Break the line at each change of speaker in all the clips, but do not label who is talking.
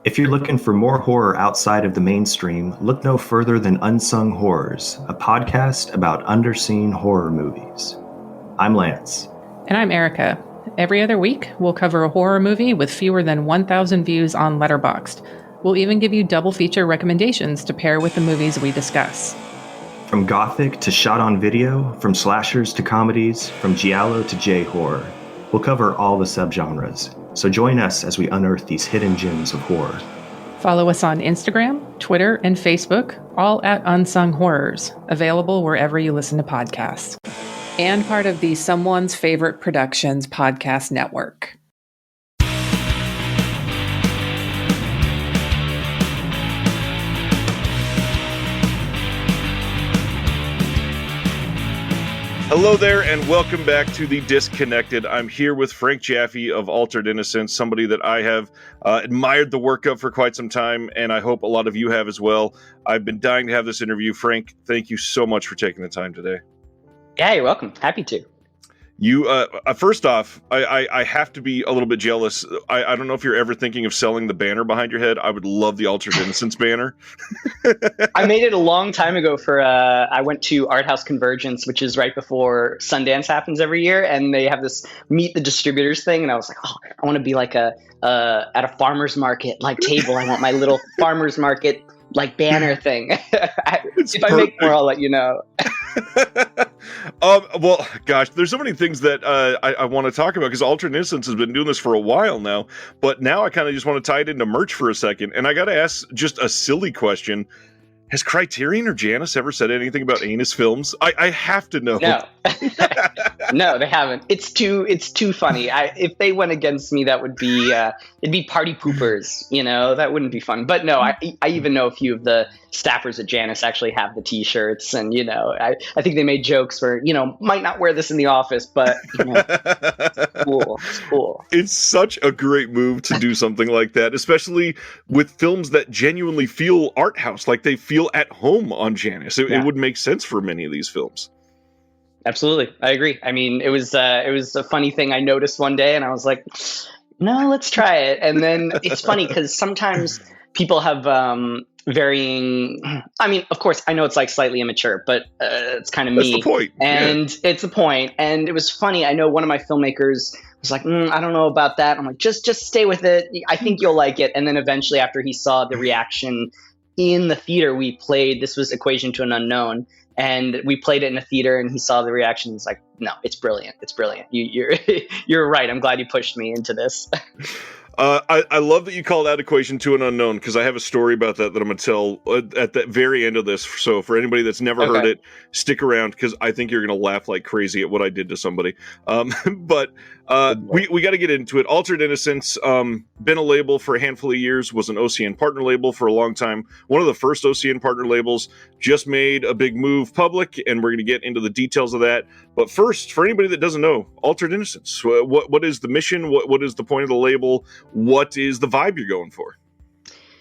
If you're looking for more horror outside of the mainstream, look no further than Unsung Horrors, a podcast about underseen horror movies. I'm Lance.
And I'm Erica. Every other week, we'll cover a horror movie with fewer than 1,000 views on Letterboxd. We'll even give you double feature recommendations to pair with the movies we discuss.
From gothic to shot on video, from slashers to comedies, from giallo to J-horror, we'll cover all the subgenres. So join us as we unearth these hidden gems of horror.
Follow us on Instagram, Twitter, and Facebook, all at Unsung Horrors, available wherever you listen to podcasts. And part of the Someone's Favorite Productions podcast network.
Hello there, and welcome back to The Disconnected. I'm here with Frank Jaffe of Altered Innocence, somebody that I have admired the work of for quite some time, and I hope a lot of you have as well. I've been dying to have this interview. Frank, thank you so much for taking the time today.
Yeah, you're welcome. Happy to.
You, first off, I have to be a little bit jealous. I don't know if you're ever thinking of selling the banner behind your head. I would love the Altered Innocence banner.
I made it a long time ago for, I went to Art House Convergence, which is right before Sundance happens every year. And they have this Meet the Distributors thing. And I was like, oh, I want to be like at a farmer's market, like table. I want my little farmer's market, like banner thing. If I make more, I'll let you know.
Well, gosh, there's so many things that I want to talk about because Altered Innocence has been doing this for a while now, but now I kind of just want to tie it into merch for a second, and I got to ask just a silly question. Has Criterion or Janus ever said anything about anus films? I have to know.
No. No, they haven't. It's too funny. If they went against me, that would be it'd be party poopers. You know, that wouldn't be fun. But no, I even know a few of the staffers at Janus actually have the T-shirts, and you know, I think they made jokes where might not wear this in the office, but it's cool. It's cool.
It's such a great move to do something like that, especially with films that genuinely feel art house, like they feel at home on Janus. It would make sense for many of these films.
Absolutely. I agree. I mean, it was a funny thing I noticed one day and I was like, no, let's try it. And then it's funny because sometimes people have varying, I mean, of course, I know it's like slightly immature, but it's kind of me.
That's the point.
And it's the point. And it was funny. I know one of my filmmakers was like, I don't know about that. I'm like, just stay with it. I think you'll like it. And then eventually after he saw the reaction in the theater, we played, this was Equation to an Unknown. And we played it in a theater, and he saw the reaction. He's like, "No, it's brilliant. It's brilliant. You're right. I'm glad you pushed me into this."
I love that you call that Equation to an Unknown, because I have a story about that I'm going to tell at the very end of this. So for anybody that's never heard it, stick around, because I think you're going to laugh like crazy at what I did to somebody. But we got to get into it. Altered Innocence, been a label for a handful of years, was an OCN partner label for a long time. One of the first OCN partner labels, just made a big move public, and we're going to get into the details of that. But first, for anybody that doesn't know, Altered Innocence, what is the mission? What is the point of the label? What is the vibe you're going for?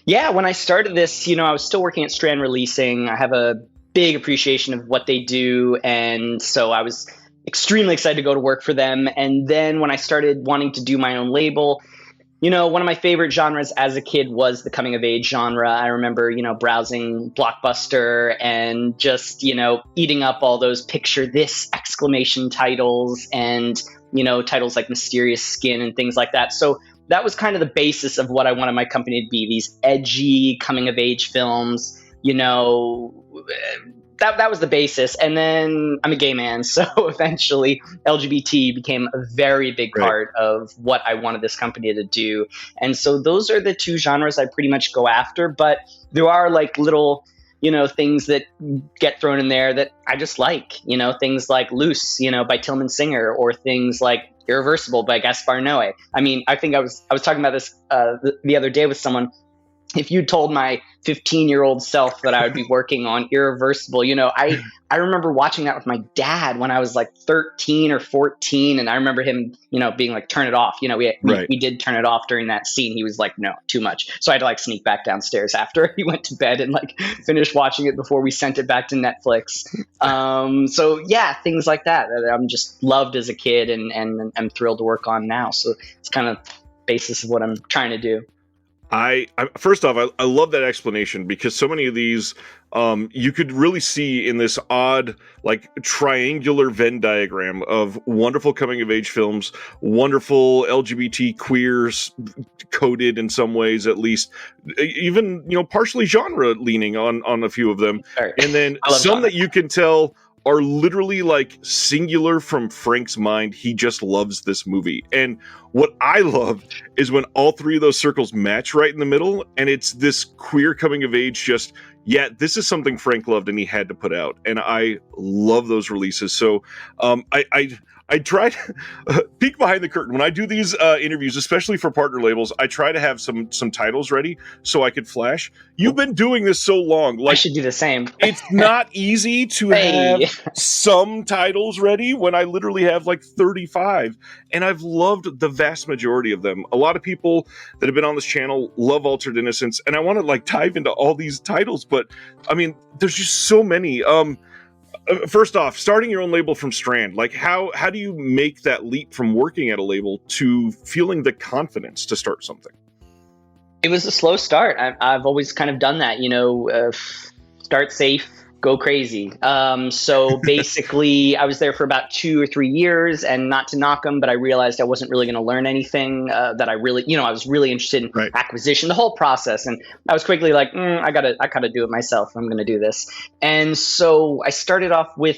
Yeah, when I started this, I was still working at Strand Releasing. I have a big appreciation of what they do, and so I was extremely excited to go to work for them. And then when I started wanting to do my own label, one of my favorite genres as a kid was the coming-of-age genre. I remember, browsing Blockbuster and just, eating up all those picture this exclamation titles and, titles like Mysterious Skin and things like that. So that was kind of the basis of what I wanted my company to be, these edgy coming-of-age films, that was the basis. And then I'm a gay man, so eventually LGBT became a very big part of what I wanted this company to do. And so those are the two genres I pretty much go after, but there are like little, things that get thrown in there that I just like, things like Loose, by Tillman Singer, or things like Irreversible by Gaspar Noé. I mean, I think I was talking about this the other day with someone. If you told my 15-year-old self that I would be working on Irreversible, I remember watching that with my dad when I was like 13 or 14. And I remember him, being like, turn it off. We did turn it off during that scene. He was like, no, too much. So I had to like sneak back downstairs after he went to bed and like finish watching it before we sent it back to Netflix. So yeah, things like that I'm just loved as a kid and I'm thrilled to work on now. So it's kind of basis of what I'm trying to do.
I first off, I love that explanation, because so many of these you could really see in this odd, like, triangular Venn diagram of wonderful coming of age films, wonderful LGBT queers coded in some ways, at least, even, partially genre leaning on a few of them,
Right.
and then some
genre
that you can tell are literally like singular from Frank's mind. He just loves this movie. And what I love is when all three of those circles match right in the middle, and it's this queer coming of age, just, yeah, this is something Frank loved and he had to put out. And I love those releases. So I try to peek behind the curtain when I do these interviews, especially for partner labels. I try to have some titles ready so I could flash. You've been doing this so long, like,
I should do the same.
It's not easy to have some titles ready when I literally have like 35, and I've loved the vast majority of them. A lot of people that have been on this channel love Altered Innocence, and I want to like dive into all these titles, but I mean, there's just so many. First off, starting your own label from Strand, like how do you make that leap from working at a label to feeling the confidence to start something?
It was a slow start. I've always kind of done that, start safe, go crazy. So basically, I was there for about 2 or 3 years, and not to knock them, but I realized I wasn't really going to learn anything that I really, I was really interested in acquisition, the whole process. And I was quickly like, I gotta do it myself. I'm going to do this. And so I started off with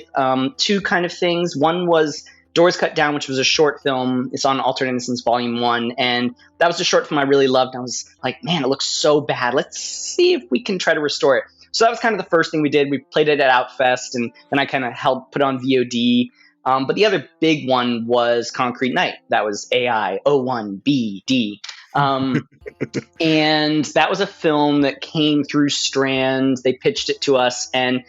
2 kind of things. One was Doors Cut Down, which was a short film. It's on Altered Innocence Volume 1. And that was a short film I really loved. And I was like, man, it looks so bad. Let's see if we can try to restore it. So that was kind of the first thing we did. We played it at Outfest, and then I kind of helped put on VOD. But the other big one was Concrete Night. That was AI 01BD. And that was a film that came through Strand. They pitched it to us, and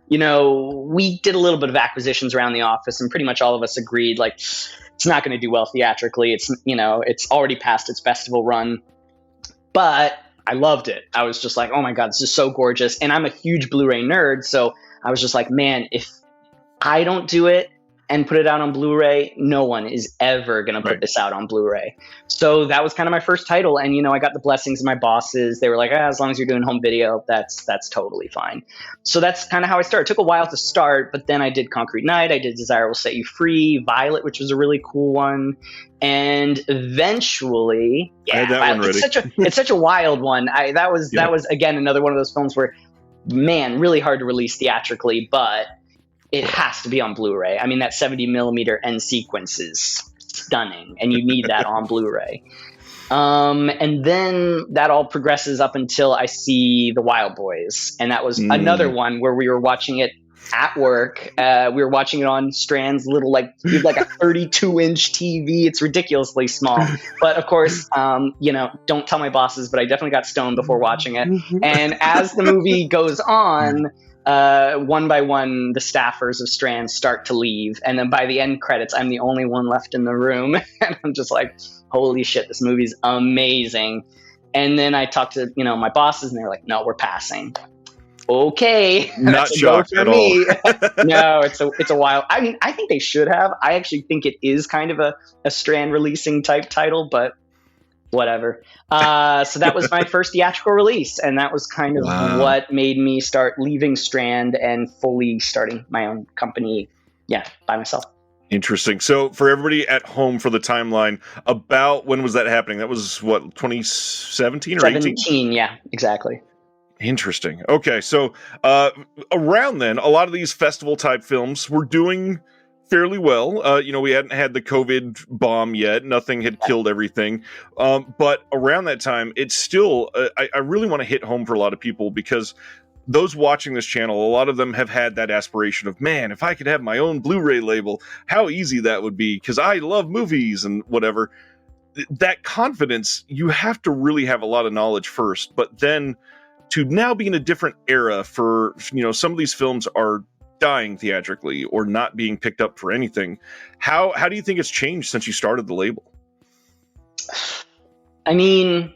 we did a little bit of acquisitions around the office, and pretty much all of us agreed, like, it's not going to do well theatrically. It's, it's already past its festival run. But I loved it. I was just like, oh my God, this is so gorgeous. And I'm a huge Blu-ray nerd. So I was just like, man, if I don't do it and put it out on Blu-ray, no one is ever going to put this out on Blu-ray. So that was kind of my first title. And, I got the blessings of my bosses. They were like, as long as you're doing home video, that's totally fine. So that's kind of how I started. It took a while to start, but then I did Concrete Night. I did Desire Will Set You Free, Violet, which was a really cool one. And eventually,
I had that one ready.
It's such a wild one. That was again, another one of those films where, man, really hard to release theatrically, but it has to be on Blu-ray. I mean, that 70 millimeter end sequence is stunning, and you need that on Blu-ray. And then that all progresses up until I see The Wild Boys. And that was another one where we were watching it at work. We were watching it on Strand's little, like a 32-inch TV. It's ridiculously small. But of course, don't tell my bosses, but I definitely got stoned before watching it. And as the movie goes on, one by one, the staffers of Strand start to leave. And then by the end credits, I'm the only one left in the room. And I'm just like, holy shit, this movie's amazing. And then I talked to, my bosses, and they're like, no, we're passing. Okay.
Not shocked at all.
No, it's a wild. I mean, I think they should have. I actually think it is kind of a Strand releasing type title, but whatever. So that was my first theatrical release, and that was kind of what made me start leaving Strand and fully starting my own company, by myself.
Interesting. So for everybody at home, for the timeline, about when was that happening? That was what, 2017 or 18?
17, yeah, exactly.
Interesting. Okay, so around then, a lot of these festival type films were doing fairly well. We hadn't had the COVID bomb yet. Nothing had killed everything. But around that time, it's still, I really want to hit home for a lot of people, because those watching this channel, a lot of them have had that aspiration of, man, if I could have my own Blu-ray label, how easy that would be, because I love movies and whatever. That confidence, you have to really have a lot of knowledge first, but then to now be in a different era for, some of these films are dying theatrically or not being picked up for anything. How do you think it's changed since you started the label?
I mean,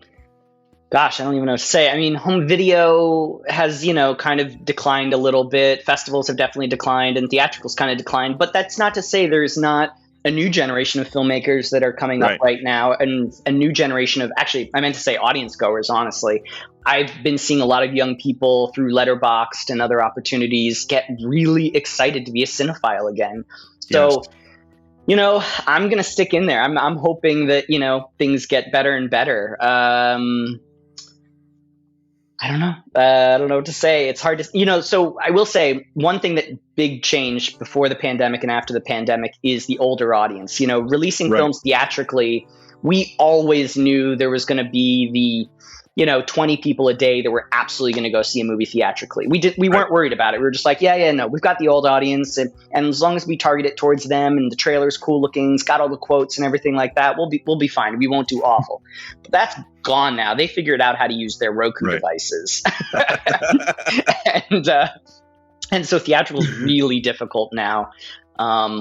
gosh, I don't even know what to say. I mean, home video has, kind of declined a little bit. Festivals have definitely declined, and theatricals kind of declined. But that's not to say there's not a new generation of filmmakers that are coming up right now, and a new generation of, actually, I meant to say audience goers, honestly. I've been seeing a lot of young people through Letterboxd and other opportunities get really excited to be a cinephile again. So, you know, I'm going to stick in there. I'm hoping that, you know, things get better and better. I don't know. I don't know what to say. It's hard to, you know, so I will say one thing that big change before the pandemic and after the pandemic is the older audience. You know, releasing films theatrically, we always knew there was going to be the, you know, 20 people a day that were absolutely going to go see a movie theatrically. We weren't worried about it. We were just like, no, we've got the old audience. And as long as we target it towards them and the trailer's cool looking, it's got all the quotes and everything like that, we'll be fine. We won't do awful. But that's gone now. They figured out how to use their Roku devices. And so theatrical is really difficult now,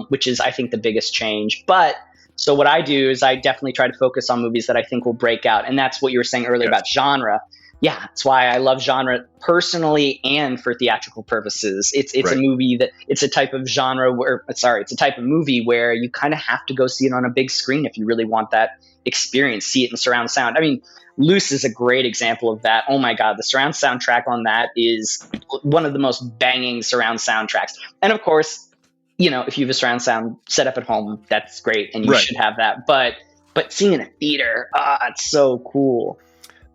which is, I think, the biggest change. But so what I do is I definitely try to focus on movies that I think will break out. And that's what you were saying earlier about genre. Yeah, that's why I love genre personally and for theatrical purposes. It's a movie that, it's a type of genre where, it's a type of movie where you kind of have to go see it on a big screen if you really want that experience, see it in surround sound. I mean, Loose is a great example of that. Oh my God, the surround soundtrack on that is one of the most banging surround soundtracks. And of course, you know, if you have a surround sound set up at home, that's great, and you should have that. But seeing in a theater, it's so cool.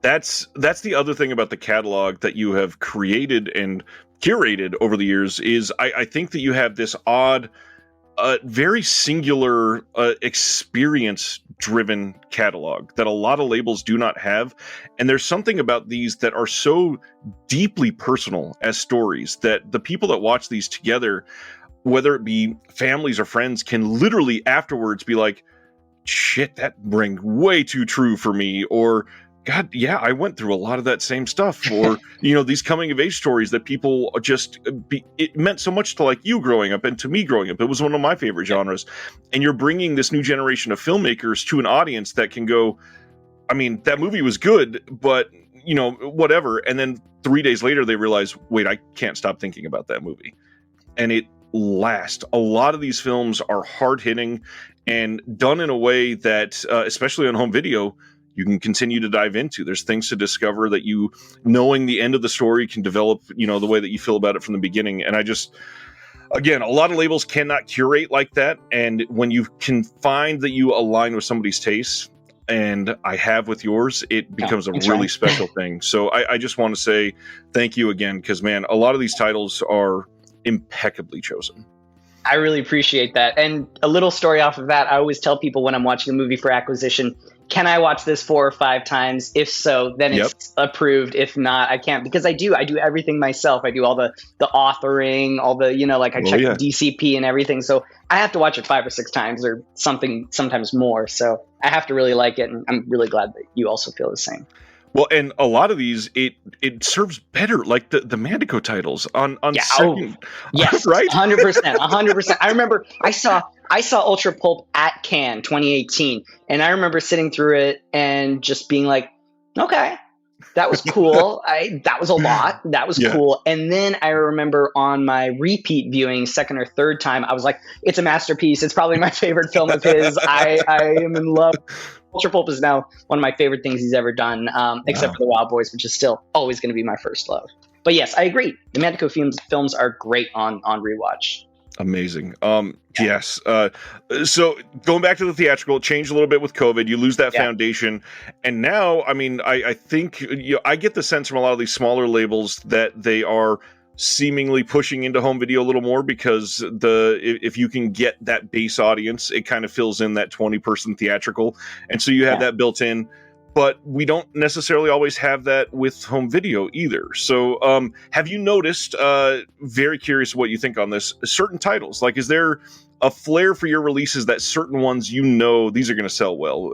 That's the other thing about the catalog that you have created and curated over the years is I think that you have this odd, very singular, experience-driven catalog that a lot of labels do not have. And there's something about these that are so deeply personal as stories that the people that watch these together, whether it be families or friends, can literally afterwards be like, shit, that rang way too true for me. Or, God, yeah, I went through a lot of that same stuff. Or, you know, these coming of age stories that people just, it meant so much to like you growing up and to me growing up. It was one of my favorite genres. And you're bringing this new generation of filmmakers to an audience that can go, I mean, that movie was good, but, you know, whatever. And then 3 days later, they realize, wait, I can't stop thinking about that movie. And it last. A lot of these films are hard hitting and done in a way that, especially on home video, you can continue to dive into. There's things to discover that you, knowing the end of the story, can develop, you know, the way that you feel about it from the beginning. And I just, again, a lot of labels cannot curate like that. And when you can find that you align with somebody's taste, and I have with yours, it becomes a really special thing. So I just want to say thank you again, because, man, a lot of these titles are impeccably chosen.
I really appreciate that. And a little story off of that, I always tell people when I'm watching a movie for acquisition, can I watch this 4 or 5 times? If so, then it's approved. If not, I can't, because I do everything myself. I do all the authoring, all the, you know, like I check the DCP and everything. So I have to watch it 5 or 6 times or something, sometimes more. So I have to really like it. And I'm really glad that you also feel the same.
Well, and a lot of these, it serves better, like the Mandico titles on second.
Yes, right? 100%. I remember I saw Ultra Pulp at Cannes 2018, and I remember sitting through it and just being like, okay, that was cool. That was a lot. That was cool. And then I remember on my repeat viewing, second or third time, I was like, it's a masterpiece. It's probably my favorite film of his. I am in love. Ultra Pulp is now one of my favorite things he's ever done, except for The Wild Boys, which is still always going to be my first love. But yes, I agree. The Mandico films are great on rewatch.
Amazing. Yes. So going back to the theatrical, it changed a little bit with COVID. You lose that foundation. And now, I mean, I think I get the sense from a lot of these smaller labels that they are seemingly pushing into home video a little more, because if you can get that base audience, it kind of fills in that 20-person theatrical. And so you have that built in. But we don't necessarily always have that with home video either. So have you noticed, very curious what you think on this, certain titles? Like, is there a flair for your releases that certain ones, you know, these are going to sell well?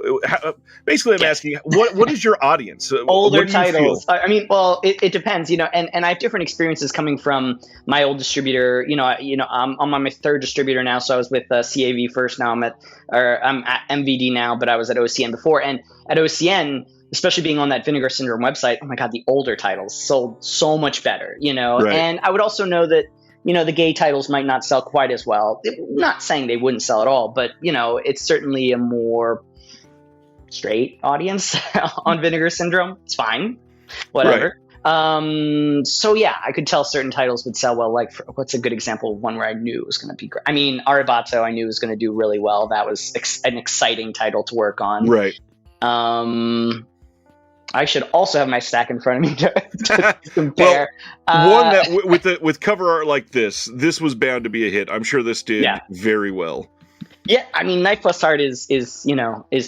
Basically, I'm asking, what is your audience?
Older titles. I mean, well, it depends, you know, and I have different experiences coming from my old distributor. I'm on my 3rd distributor now. So I was with CAV first. Now I'm at MVD now, but I was at OCN before. And at OCN, especially being on that Vinegar Syndrome website, oh my God, the older titles sold so much better, you know. Right. And I would also know that, the gay titles might not sell quite as well. Not saying they wouldn't sell at all, but it's certainly a more straight audience on Vinegar Syndrome. It's fine, whatever. Right. So yeah, I could tell certain titles would sell well. Like, what's a good example of one where I knew it was going to be great? I mean, Arrebato, I knew was going to do really well. That was an exciting title to work on.
Right.
I should also have my stack in front of me to compare.
One that with cover art like this was bound to be a hit. I'm sure this did very well.
Yeah, I mean, Knife Plus Heart is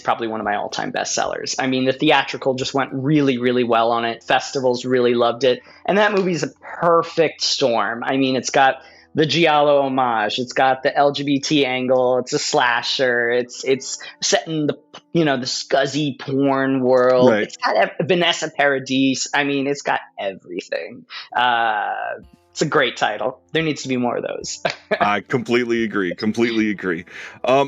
probably one of my all-time bestsellers. I mean, the theatrical just went really, really well on it. Festivals really loved it. And that movie's a perfect storm. I mean, it's got the Giallo homage. It's got the LGBT angle. It's a slasher. It's set in the scuzzy porn world. Right. It's got Vanessa Paradis. I mean, it's got everything. It's a great title. There needs to be more of those.
I completely agree.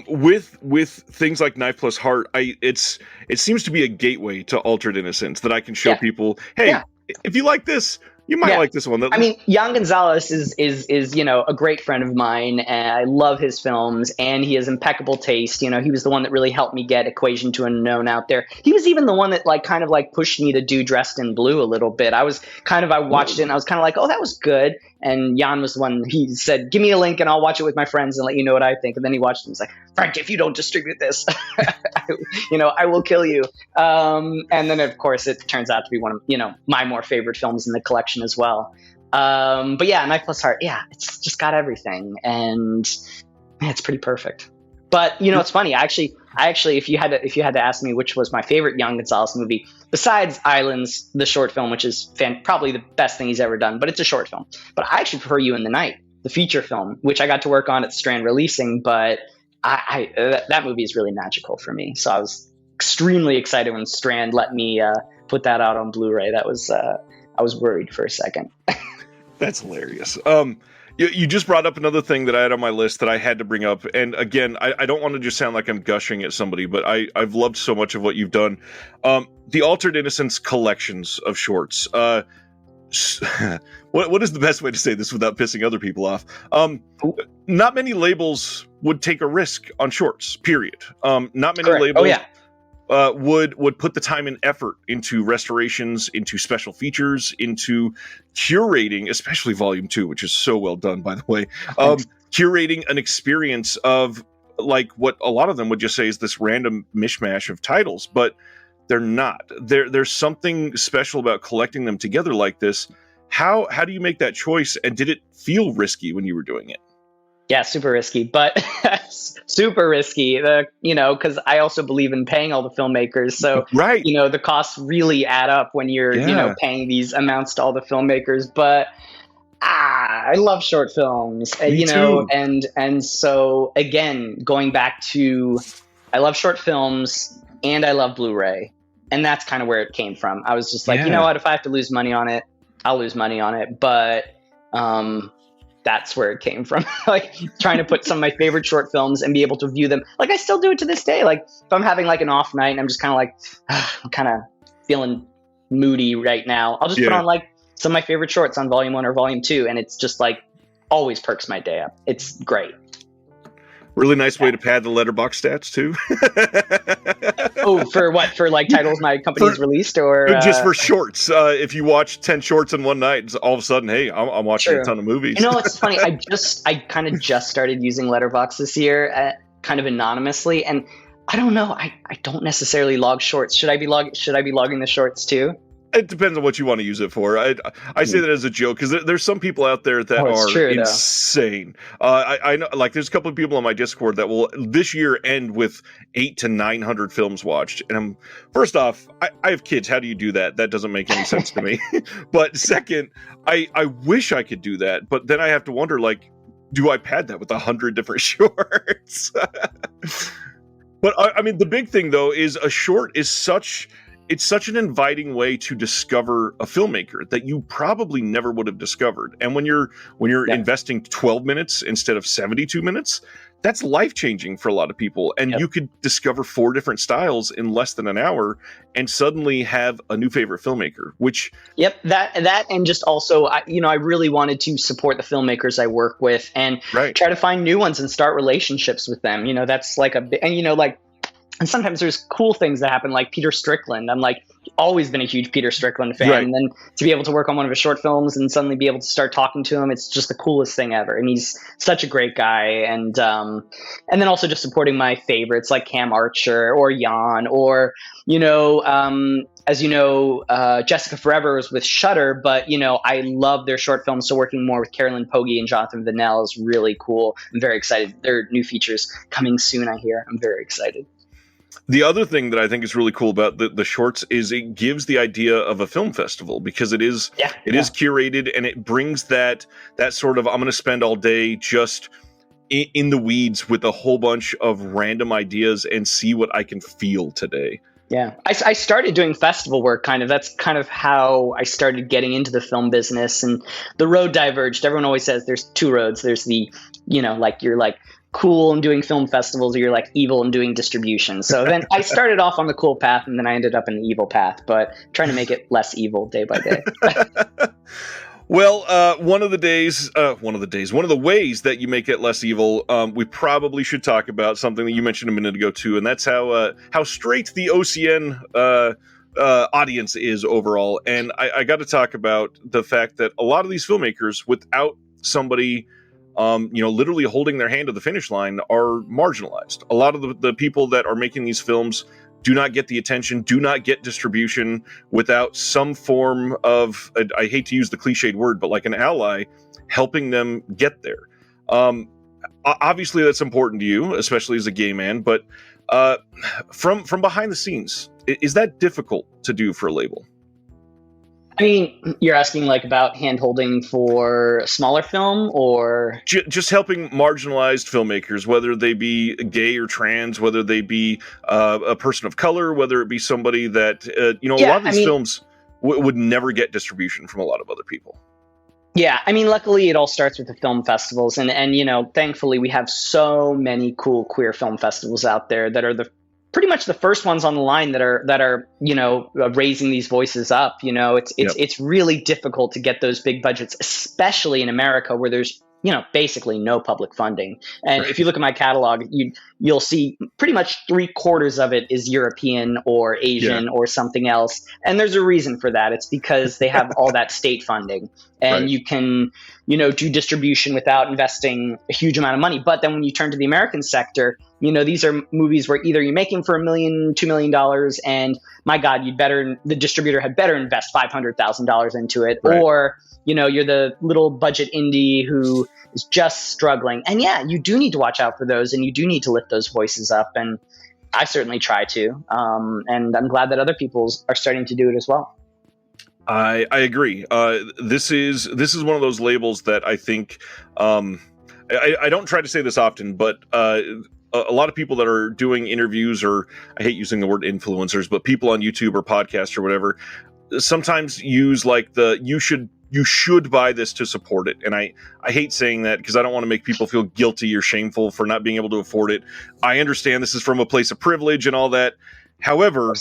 With things like Knife Plus Heart, it seems to be a gateway to Altered Innocence that I can show people. Hey, if you like this, you might like this one.
I mean, Jan Gonzalez is a great friend of mine, and I love his films, and he has impeccable taste. He was the one that really helped me get Equation to Unknown out there. He was even the one that kind of pushed me to do Dressed in Blue a little bit. I watched it and I was kind of like, oh, that was good. And Jan was the one, he said, give me a link and I'll watch it with my friends and let you know what I think. And then he watched it and he's like, Frank, if you don't distribute this, I will kill you. And then, of course, it turns out to be one of, my more favorite films in the collection as well. But yeah, Knife Plus Heart, it's just got everything. And it's pretty perfect. But, it's funny. I actually, if you had to ask me which was my favorite Jan Gonzalez movie, besides Islands, the short film, which is probably the best thing he's ever done, but it's a short film. But I actually prefer You in the Night, the feature film, which I got to work on at Strand Releasing. But that movie is really magical for me. So I was extremely excited when Strand let me put that out on Blu-ray. That was I was worried for a second.
That's hilarious. You just brought up another thing that I had on my list that I had to bring up. And again, I don't want to just sound like I'm gushing at somebody, but I've loved so much of what you've done. The Altered Innocence collections of shorts. What is the best way to say this without pissing other people off? Not many labels would take a risk on shorts, period. Not many labels would put the time and effort into restorations, into special features, into curating, especially Volume 2, which is so well done, by the way. Curating an experience of what a lot of them would just say is this random mishmash of titles, but they're not. There's something special about collecting them together like this. How do you make that choice? And did it feel risky when you were doing it?
Yeah, super risky, but super risky, because I also believe in paying all the filmmakers. So,
right.
The costs really add up when you're, paying these amounts to all the filmmakers. But I love short films,
too.
And so, again, going back to, I love short films and I love Blu-ray. And that's kind of where it came from. I was just like, you know what, if I have to lose money on it, I'll lose money on it. But, that's where it came from. Trying to put some of my favorite short films and be able to view them. I still do it to this day. If I'm having an off night and I'm just kind of I'm kind of feeling moody right now, I'll just put on some of my favorite shorts on Volume 1 or Volume 2. And it's just always perks my day up. It's great.
Really nice way to pad the letterbox stats too.
Oh, for what? For titles my company's released, or
just for shorts? If you watch 10 shorts in one night, it's all of a sudden, hey, I'm watching a ton of movies.
It's funny. I kind of just started using Letterboxd this year, kind of anonymously, and I don't know. I don't necessarily log shorts. Should I be logging the shorts too?
It depends on what you want to use it for. I say that as a joke because there's some people out there that are insane. I know, there's a couple of people on my Discord that will this year end with 800 to 900 films watched. And first off, I have kids. How do you do that? That doesn't make any sense to me. But second, I wish I could do that. But then I have to wonder, do I pad that with 100 different shorts? But I mean, the big thing though is a short is such an inviting way to discover a filmmaker that you probably never would have discovered. And when you're investing 12 minutes instead of 72 minutes, that's life-changing for a lot of people. And you could discover 4 different styles in less than an hour and suddenly have a new favorite filmmaker, which...
Yep, that and just also, I really wanted to support the filmmakers I work with and try to find new ones and start relationships with them. That's like and sometimes there's cool things that happen, like Peter Strickland. I'm like always been a huge Peter Strickland fan. And then to be able to work on one of his short films and suddenly be able to start talking to him, it's just the coolest thing ever. And he's such a great guy. And then also just supporting my favorites like Cam Archer or Jan or, as you know, Jessica Forever was with Shudder, but, I love their short films. So working more with Carolyn Pogge and Jonathan Vanell is really cool. I'm very excited. There are new features coming soon, I hear. I'm very excited.
The other thing that I think is really cool about the shorts is it gives the idea of a film festival, because it is curated, and it brings that sort of, I'm going to spend all day just in the weeds with a whole bunch of random ideas and see what I can feel today.
Yeah, I started doing festival work kind of. That's kind of how I started getting into the film business, and the road diverged. Everyone always says there's 2 roads. There's the, you're like cool and doing film festivals, or you're like evil and doing distribution. So then I started off on the cool path, and then I ended up in the evil path, but trying to make it less evil day by day.
Well, one of the ways that you make it less evil, we probably should talk about something that you mentioned a minute ago too, and that's how straight the OCN audience is overall. And I got to talk about the fact that a lot of these filmmakers, without somebody literally holding their hand to the finish line, are marginalized. A lot of the people that are making these films do not get the attention, do not get distribution without some form of, I hate to use the cliched word, but like an ally helping them get there. Obviously that's important to you, especially as a gay man, but from behind the scenes, is that difficult to do for a label?
I mean, you're asking like about hand-holding for a smaller film, or
just helping marginalized filmmakers, whether they be gay or trans, whether they be a person of color, whether it be somebody that a lot of these films would never get distribution from a lot of other people.
Yeah, I mean, luckily it all starts with the film festivals, and thankfully we have so many cool queer film festivals out there that are pretty much the first ones on the line that are raising these voices up. It's really difficult to get those big budgets, especially in America, where there's basically no public funding. And if you look at my catalog, you'll see pretty much 3/4 of it is European or Asian or something else. And there's a reason for that. It's because they have all that state funding, and you can, do distribution without investing a huge amount of money. But then when you turn to the American sector, these are movies where either you're making for $1 million, $2 million, and my God, the distributor had better invest $500,000 into it, or you're the little budget indie who is just struggling. And you do need to watch out for those, and you do need to lift those voices up. And I certainly try to. And I'm glad that other people are starting to do it as well.
I agree. This is one of those labels that I think, I don't try to say this often, but a lot of people that are doing interviews, or I hate using the word influencers, but people on YouTube or podcasts or whatever, sometimes use like you should buy this to support it. And I hate saying that, because I don't want to make people feel guilty or shameful for not being able to afford it. I understand this is from a place of privilege and all that. However,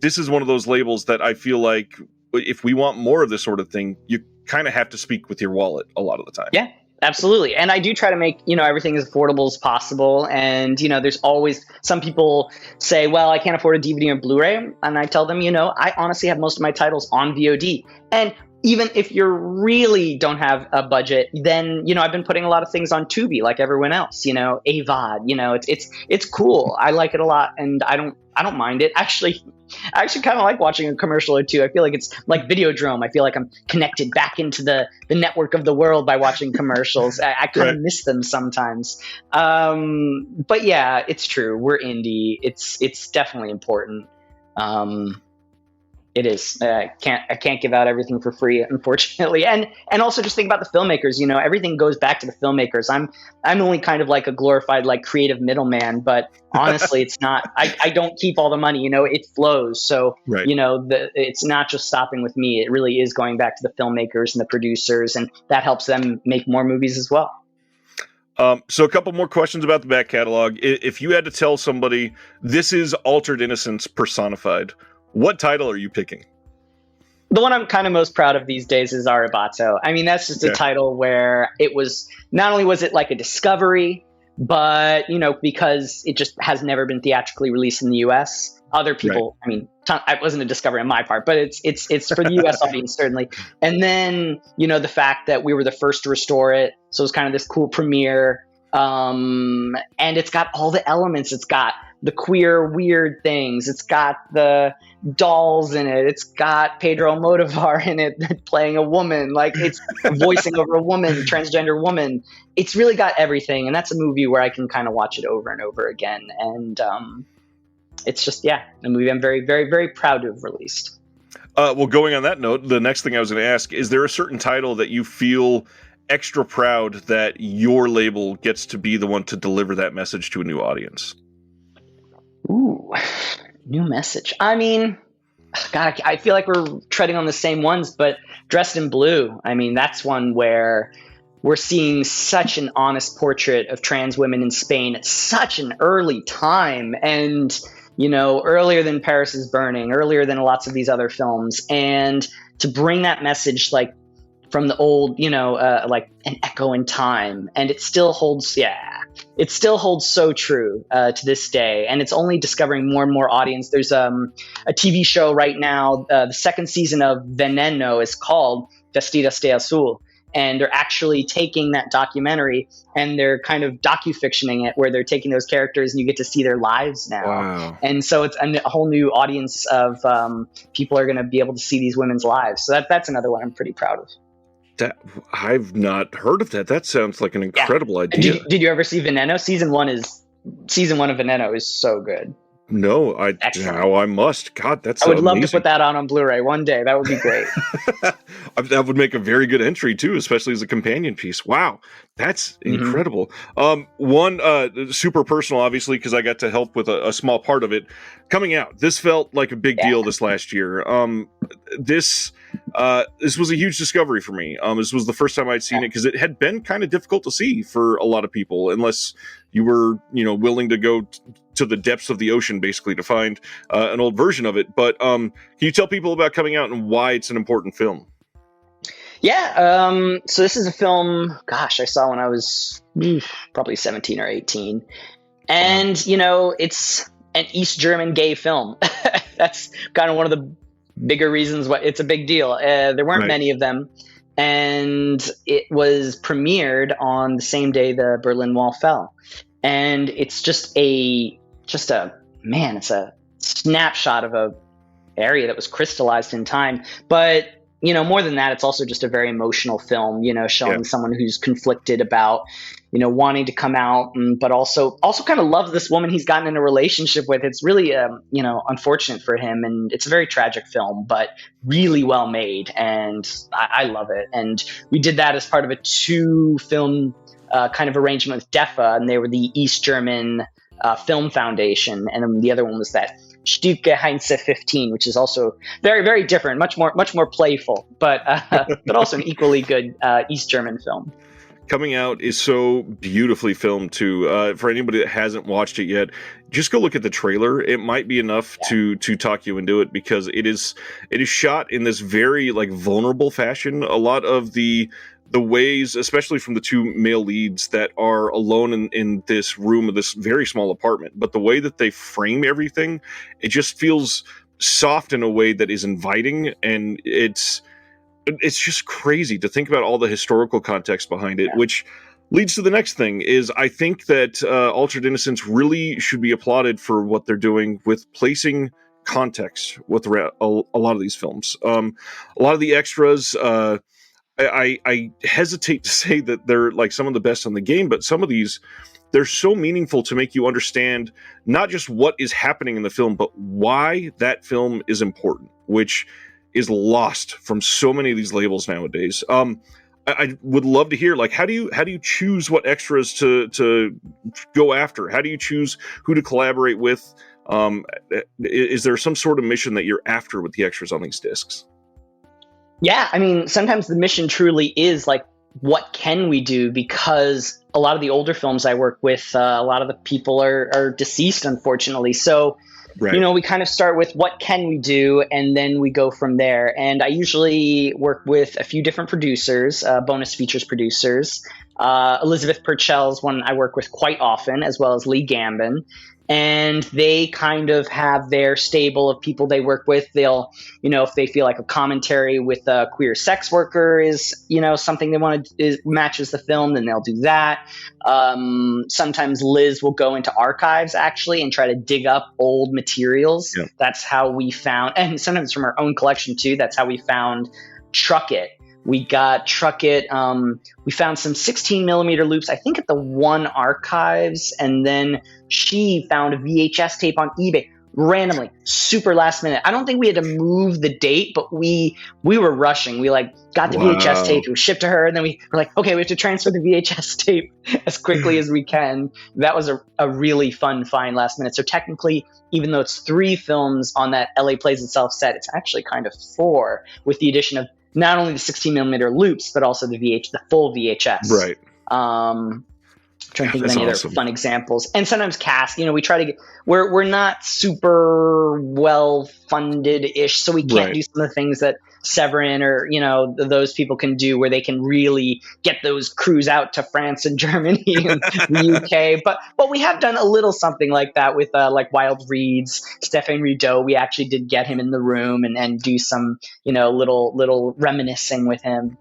this is one of those labels that I feel like if we want more of this sort of thing, you kind of have to speak with your wallet a lot of the time. Yeah.
Absolutely. And I do try to make, everything as affordable as possible. And, there's always some people say, well, I can't afford a DVD or Blu-ray. And I tell them, I honestly have most of my titles on VOD. And even if you really don't have a budget, then, I've been putting a lot of things on Tubi like everyone else, AVOD, it's cool. I like it a lot, and I don't mind it. Actually, I actually kind of like watching a commercial or two. I feel like it's like Videodrome. I feel like I'm connected back into the network of the world by watching commercials. I kind of miss them sometimes. But yeah, it's true. We're indie. It's definitely important. It is. I can't give out everything for free, unfortunately. And also just think about the filmmakers. Everything goes back to the filmmakers. I'm only kind of like a glorified like creative middleman, but honestly, it's not. I don't keep all the money. It flows. So it's not just stopping with me. It really is going back to the filmmakers and the producers, and that helps them make more movies as well.
So a couple more questions about the back catalog. If you had to tell somebody this is Altered Innocence personified, what title are you picking?
The one I'm kind of most proud of these days is Arrebato. I mean, that's just a title where it was, not only was it like a discovery, but, because it just has never been theatrically released in the US. Other people, right. I mean, it wasn't a discovery on my part, but it's for the US audience, certainly. And then, the fact that we were the first to restore it. So it was kind of this cool premiere. And it's got all the elements. It's got the queer, weird things. It's got the dolls in it. It's got Pedro Almodovar in it playing a woman. Like, it's voicing over a woman, transgender woman. It's really got everything. And that's a movie where I can kind of watch it over and over again. And it's just, a movie I'm very, very, very proud to have released.
Well, going on that note, the next thing I was going to ask, is there a certain title that you feel extra proud that your label gets to be the one to deliver that message to a new audience?
Ooh, new message. I mean, God, I feel like we're treading on the same ones, but Dressed in Blue, I mean, that's one where we're seeing such an honest portrait of trans women in Spain at such an early time. And, earlier than Paris is Burning, earlier than lots of these other films. And to bring that message, like, from the old, like an echo in time. And it still holds, it still holds so true to this day. And it's only discovering more and more audience. There's a TV show right now, the second season of Veneno is called Vestidas de Azul. And they're actually taking that documentary and they're kind of docu-fictioning it, where they're taking those characters and you get to see their lives now. Wow. And so it's a whole new audience of people are going to be able to see these women's lives. So that's another one I'm pretty proud of.
That I've not heard of that. That sounds like an incredible idea.
Did you ever see Veneno? Season one of Veneno is so good.
No, now I must. God, that's
I would love
amazing.
To put that on Blu-ray one day. That would be great.
That would make a very good entry too, especially as a companion piece. Wow, that's incredible. One super personal, obviously, because I got to help with a small part of it coming out. This felt like a big deal this last year. This was a huge discovery for me. This was the first time I'd seen it, because it had been kind of difficult to see for a lot of people, unless you were, willing to go to the depths of the ocean, basically, to find an old version of it. But can you tell people about Coming Out and why it's an important film?
Yeah. So this is a film, gosh, I saw when I was probably 17 or 18. And, it's an East German gay film. That's kind of one of the bigger reasons why it's a big deal. There weren't many of them. And it was premiered on the same day the Berlin Wall fell. And it's it's a snapshot of a area that was crystallized in time. But, more than that, it's also just a very emotional film, showing someone who's conflicted about, wanting to come out, but also kind of loves this woman he's gotten in a relationship with. It's really, unfortunate for him. And it's a very tragic film, but really well made. And I love it. And we did that as part of a 2-film kind of arrangement with Jaffe, and they were the East German Film Foundation. And then the other one was that Stücke Heinze 15, which is also very, very different, much more playful, but also an equally good East German film.
Coming Out is so beautifully filmed too. For anybody that hasn't watched it yet, just go look at the trailer. It might be enough to talk you into it, because it is shot in this very vulnerable fashion. A lot of the ways, especially from the 2 male leads that are alone in this room of this very small apartment, but the way that they frame everything, it just feels soft in a way that is inviting, and it's just crazy to think about all the historical context behind it, which leads to the next thing. Is I think that Altered Innocence really should be applauded for what they're doing with placing context with a lot of these films. A lot of the extras, I hesitate to say that they're some of the best on the game, but some of these, they're so meaningful to make you understand not just what is happening in the film, but why that film is important, which is lost from so many of these labels nowadays. I would love to hear, how do you choose what extras to go after? How do you choose who to collaborate with? Is there some sort of mission that you're after with the extras on these discs?
Yeah, I mean, sometimes the mission truly is what can we do? Because a lot of the older films I work with, a lot of the people are deceased, unfortunately. So,
Right.
you know, we kind of start with what can we do, and then we go from there. And I usually work with a few different producers, bonus features producers. Elizabeth Purcell is one I work with quite often, as well as Lee Gambin. And they kind of have their stable of people they work with. They'll, you know, if they feel like a commentary with a queer sex worker is, you know, something they want to matches the film, then they'll do that. Sometimes Liz will go into archives actually and try to dig up old materials.
Yeah.
That's how we found, and sometimes from our own collection too. That's how we found Truck It. We got Truck It. We found some 16 millimeter loops, I think at the One Archives. And then she found a VHS tape on eBay randomly, super last minute. I don't think we had to move the date, but we were rushing. We like got the VHS tape, it was shipped to her. And then we were like, okay, we have to transfer the VHS tape as quickly as we can. That was a really fun find last minute. So technically, even though it's 3 films on that LA Plays Itself set, it's actually kind of 4 with the addition of not only the 16 millimeter loops, but also the full VHS.
Right.
Trying to think of any other fun examples. And sometimes cast, you know, we try to get, we're not super well funded ish, so we can't do some of the things that Severin or, you know, those people can do, where they can really get those crews out to France and Germany and the UK. But we have done a little something like that with like Wild Reeds, Stéphane Rideau. We actually did get him in the room and do some, you know, little reminiscing with him.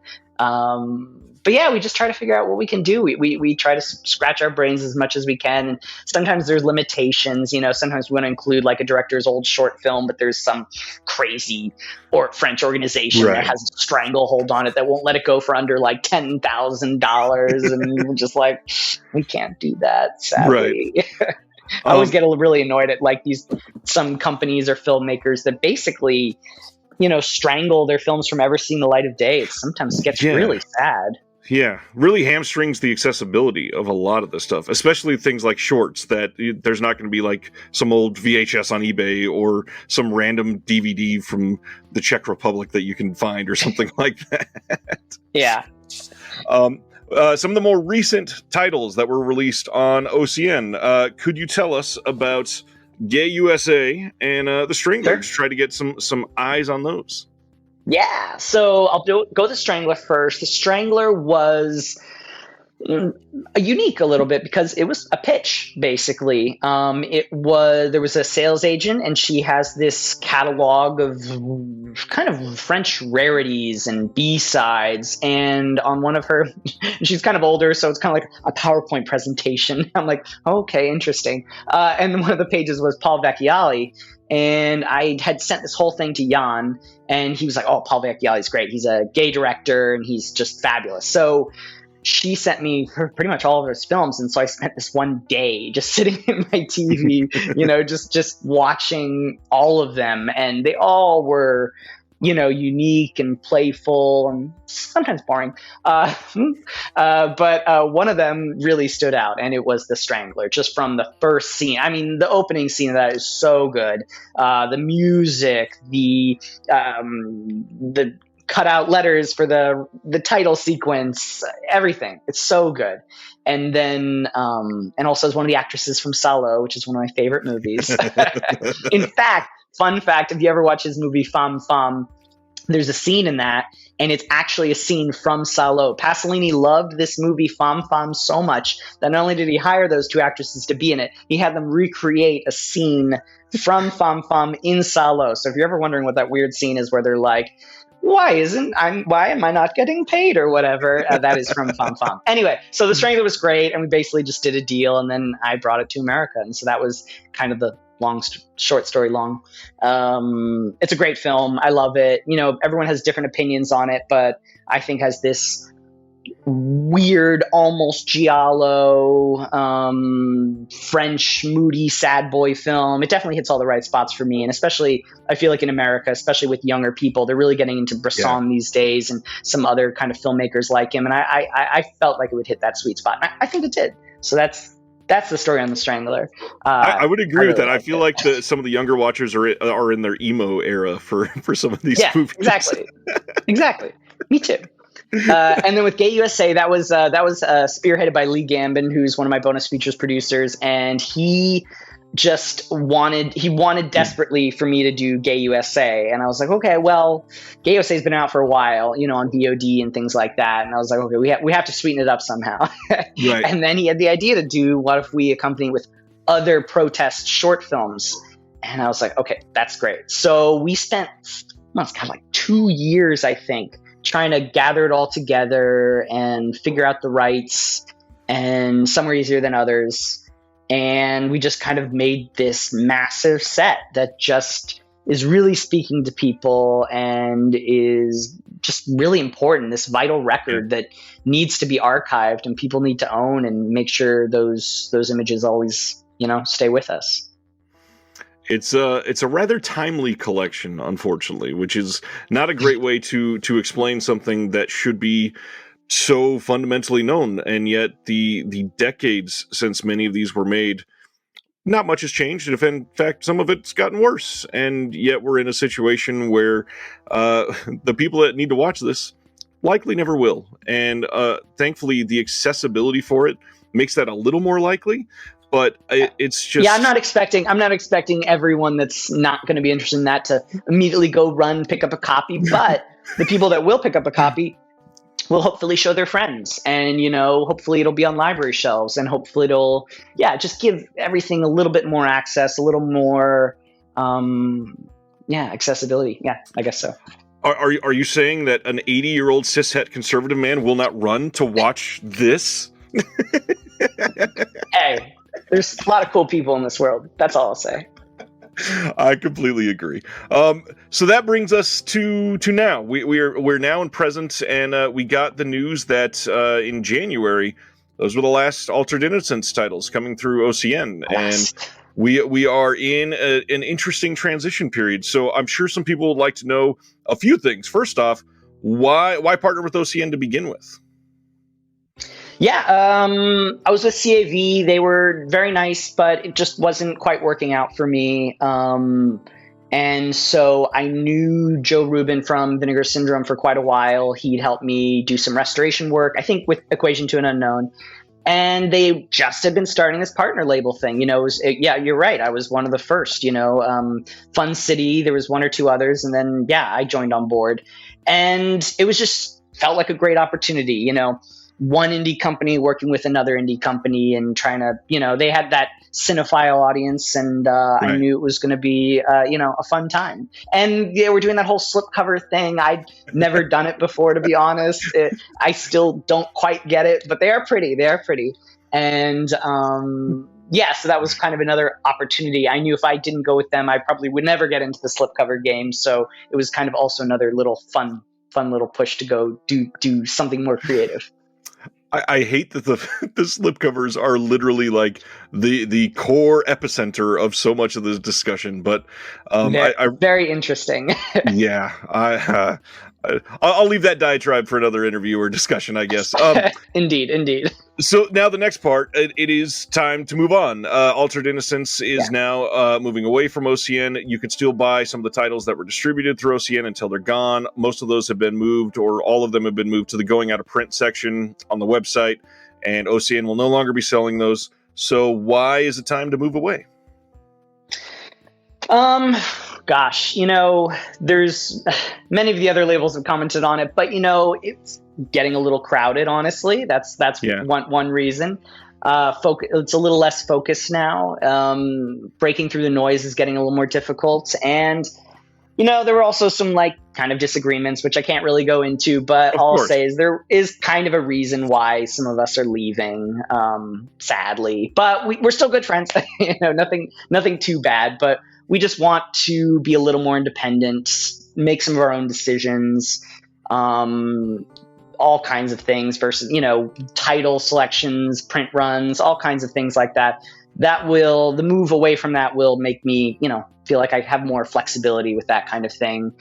But yeah, we just try to figure out what we can do. We try to scratch our brains as much as we can. And sometimes there's limitations, you know, sometimes we want to include like a director's old short film, but there's some crazy or French organization that has a stranglehold on it that won't let it go for under like $10,000. And we're just like, we can't do that, sadly. Right. I always get really annoyed at like some companies or filmmakers that basically, you know, strangle their films from ever seeing the light of day. It sometimes gets really sad.
Yeah, really hamstrings the accessibility of a lot of this stuff, especially things like shorts that there's not going to be like some old VHS on eBay or some random DVD from the Czech Republic that you can find or something like that.
Yeah.
Some of the more recent titles that were released on OCN, could you tell us about Gay USA and The Stranglers? Try to get some eyes on those.
Yeah, so I'll go The Strangler first. The Strangler was unique a little bit because it was a pitch, basically. There was a sales agent, and she has this catalog of kind of French rarities and B-sides. And on one of her, she's kind of older, so it's kind of like a PowerPoint presentation. I'm like, okay, interesting. And one of the pages was Paul Vecchiali. And I had sent this whole thing to Jan, and he was like, oh, Paul Vecchiali's great. He's a gay director, and he's just fabulous. So she sent me pretty much all of his films. And so I spent this one day just sitting in my TV, you know, just watching all of them. And they all were, you know, unique and playful and sometimes boring. But one of them really stood out, and it was The Strangler, just from the first scene. I mean, the opening scene of that is so good. The music, the cut out letters for the title sequence, everything. It's so good. And then, and also as one of the actresses from Salo, which is one of my favorite movies. In fact, fun fact, if you ever watch his movie Femme Femme, there's a scene in that, and it's actually a scene from Salo. Pasolini loved this movie Femme Femme so much that not only did he hire those 2 actresses to be in it, he had them recreate a scene from Femme Femme in Salo. So if you're ever wondering what that weird scene is where they're like, why am I not getting paid or whatever? That is from Femme Femme. Anyway, so The Strangler was great, and we basically just did a deal, and then I brought it to America. And so that was kind of the short story long. It's a great film. I love it. You know, everyone has different opinions on it, but I think has this weird, almost giallo, French, moody, sad boy film. It definitely hits all the right spots for me. And especially, I feel like in America, especially with younger people, they're really getting into Bresson these days and some other kind of filmmakers like him. And I felt like it would hit that sweet spot. I think it did. So that's the story on The Strangler.
I would agree with that. I feel like some of the younger watchers are in their emo era for some of these movies.
Exactly. Me too. And then with Gay USA, that was spearheaded by Lee Gambin, who's one of my bonus features producers, and he wanted desperately for me to do Gay USA. And I was like, okay, well, Gay USA has been out for a while, on VOD and things like that. And I was like, okay, we have to sweeten it up somehow.
Right.
And then he had the idea to do, what if we accompany with other protest short films? And I was like, okay, that's great. So we spent, like 2 years, I think, trying to gather it all together and figure out the rights, and some were easier than others. And we just kind of made this massive set that just is really speaking to people and is just really important. This vital record that needs to be archived and people need to own and make sure those images always, stay with us.
It's a rather timely collection, unfortunately, which is not a great way to explain something that should be so fundamentally known, and yet the decades since many of these were made, not much has changed. If in fact some of it's gotten worse, and yet we're in a situation where the people that need to watch this likely never will, and thankfully the accessibility for it makes that a little more likely. But it's just, I'm not
expecting everyone that's not going to be interested in that to immediately go run pick up a copy, but the people that will pick up a copy will hopefully show their friends, and hopefully it'll be on library shelves, and hopefully it'll just give everything a little bit more access, a little more accessibility. I guess so.
Are you saying that an 80-year-old cishet conservative man will not run to watch this?
Hey, there's a lot of cool people in this world. That's all I'll say.
I completely agree. So that brings us to now. We're now in present, and we got the news that in January, those were the last Altered Innocence titles coming through OCN,
yes.
And we are in an interesting transition period. So I'm sure some people would like to know a few things. First off, why partner with OCN to begin with?
Yeah, I was with CAV. They were very nice, but it just wasn't quite working out for me. And so I knew Joe Rubin from Vinegar Syndrome for quite a while. He'd helped me do some restoration work, I think with Equation to an Unknown. And they just had been starting this partner label thing. You're right. I was one of the first, Fun City, there was one or two others. And then, I joined on board. And it was just felt like a great opportunity, one indie company working with another indie company and trying to, they had that cinephile audience, and right. I knew it was going to be, a fun time. And we're doing that whole slipcover thing. I'd never done it before, to be honest. I still don't quite get it, but they are pretty. And so that was kind of another opportunity. I knew if I didn't go with them, I probably would never get into the slipcover game. So it was kind of also another little fun little push to go do something more creative.
I hate that the slipcovers are literally like the core epicenter of so much of this discussion, but
very interesting.
Yeah, I'll leave that diatribe for another interview or discussion, I guess.
Indeed.
So now the next part, it is time to move on. Altered Innocence is now moving away from OCN. You can still buy some of the titles that were distributed through OCN until they're gone. Most of those have been moved, or all of them have been moved to the going out of print section on the website, and OCN will no longer be selling those. So why is it time to move away?
Gosh, there's many of the other labels have commented on it, but it's getting a little crowded, honestly. That's one reason. It's a little less focused now. Breaking through the noise is getting a little more difficult. And, there were also some kind of disagreements, which I can't really go into, but all I'll say is there is kind of a reason why some of us are leaving, sadly, but we're still good friends. Nothing too bad, but we just want to be a little more independent, make some of our own decisions, all kinds of things versus, title selections, print runs, all kinds of things like that. The move away from that will make me, feel like I have more flexibility with that kind of thing.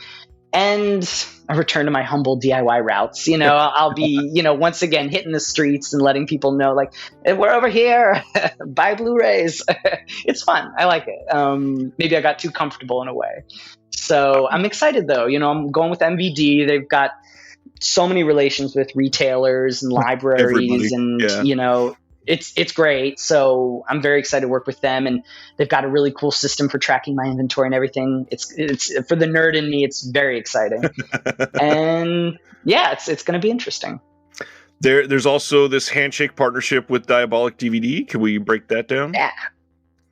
And a return to my humble DIY routes. I'll be, once again, hitting the streets and letting people know, we're over here, buy Blu-rays. It's fun. I like it. Maybe I got too comfortable in a way. So I'm excited, though. I'm going with MVD. They've got so many relations with retailers and libraries, and it's great. So I'm very excited to work with them, and they've got a really cool system for tracking my inventory and everything. It's for the nerd in me, it's very exciting. And yeah, it's going to be interesting.
There's also this handshake partnership with Diabolik DVD. Can we break that down?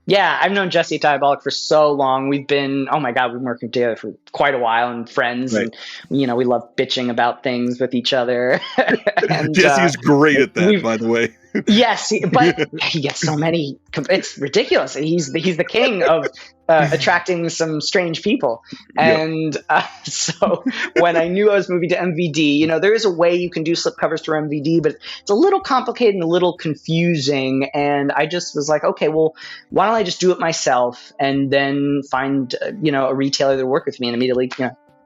Yeah, I've known Jesse at Diabolik for so long. We've been working together for quite a while, and friends, right. And we love bitching about things with each other. And
Jesse is great at that, by the way.
Yes, but he gets so many. It's ridiculous. He's the king of attracting some strange people. And so when I knew I was moving to MVD, there is a way you can do slipcovers through MVD, but it's a little complicated and a little confusing. And I just was like, okay, well, why don't I just do it myself and then find a retailer that work with me, and immediately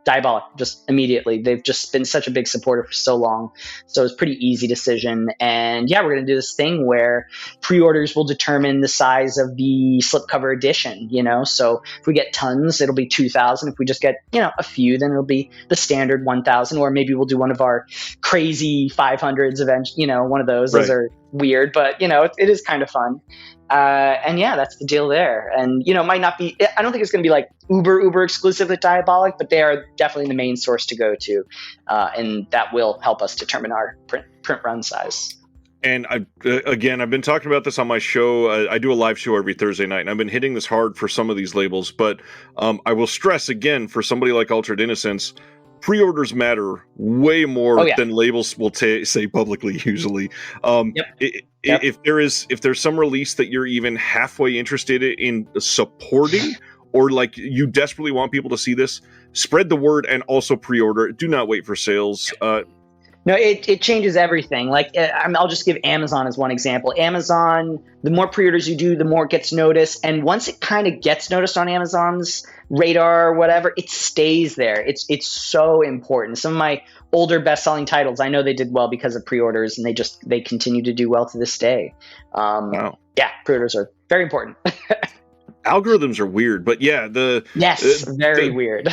Diabolik, just immediately. They've just been such a big supporter for so long. So it's a pretty easy decision. And yeah, we're going to do this thing where pre-orders will determine the size of the slipcover edition, So if we get tons, it'll be 2,000. If we just get, a few, then it'll be the standard 1,000. Or maybe we'll do one of our crazy 500s events, one of those. Right. Those are weird, but, it is kind of fun. And yeah, that's the deal there. And, it might not be, I don't think it's going to be like uber exclusive with Diabolik, but they are definitely the main source to go to. And that will help us determine our print run size.
And I've been talking about this on my show. I do a live show every Thursday night, and I've been hitting this hard for some of these labels. But I will stress again, for somebody like Altered Innocence, pre-orders matter way more than labels will say publicly usually. If there's some release that you're even halfway interested in supporting, or like you desperately want people to see this, spread the word and also pre-order. Do not wait for sales.
No, it changes everything. Like, I'll just give Amazon as one example. Amazon, the more pre-orders you do, the more it gets noticed. And once it kind of gets noticed on Amazon's radar or whatever, it stays there. It's so important. Some of my older best-selling titles, I know they did well because of pre-orders, and they continue to do well to this day.
Wow.
Yeah, pre-orders are very important.
Algorithms are weird, but yeah,
very weird.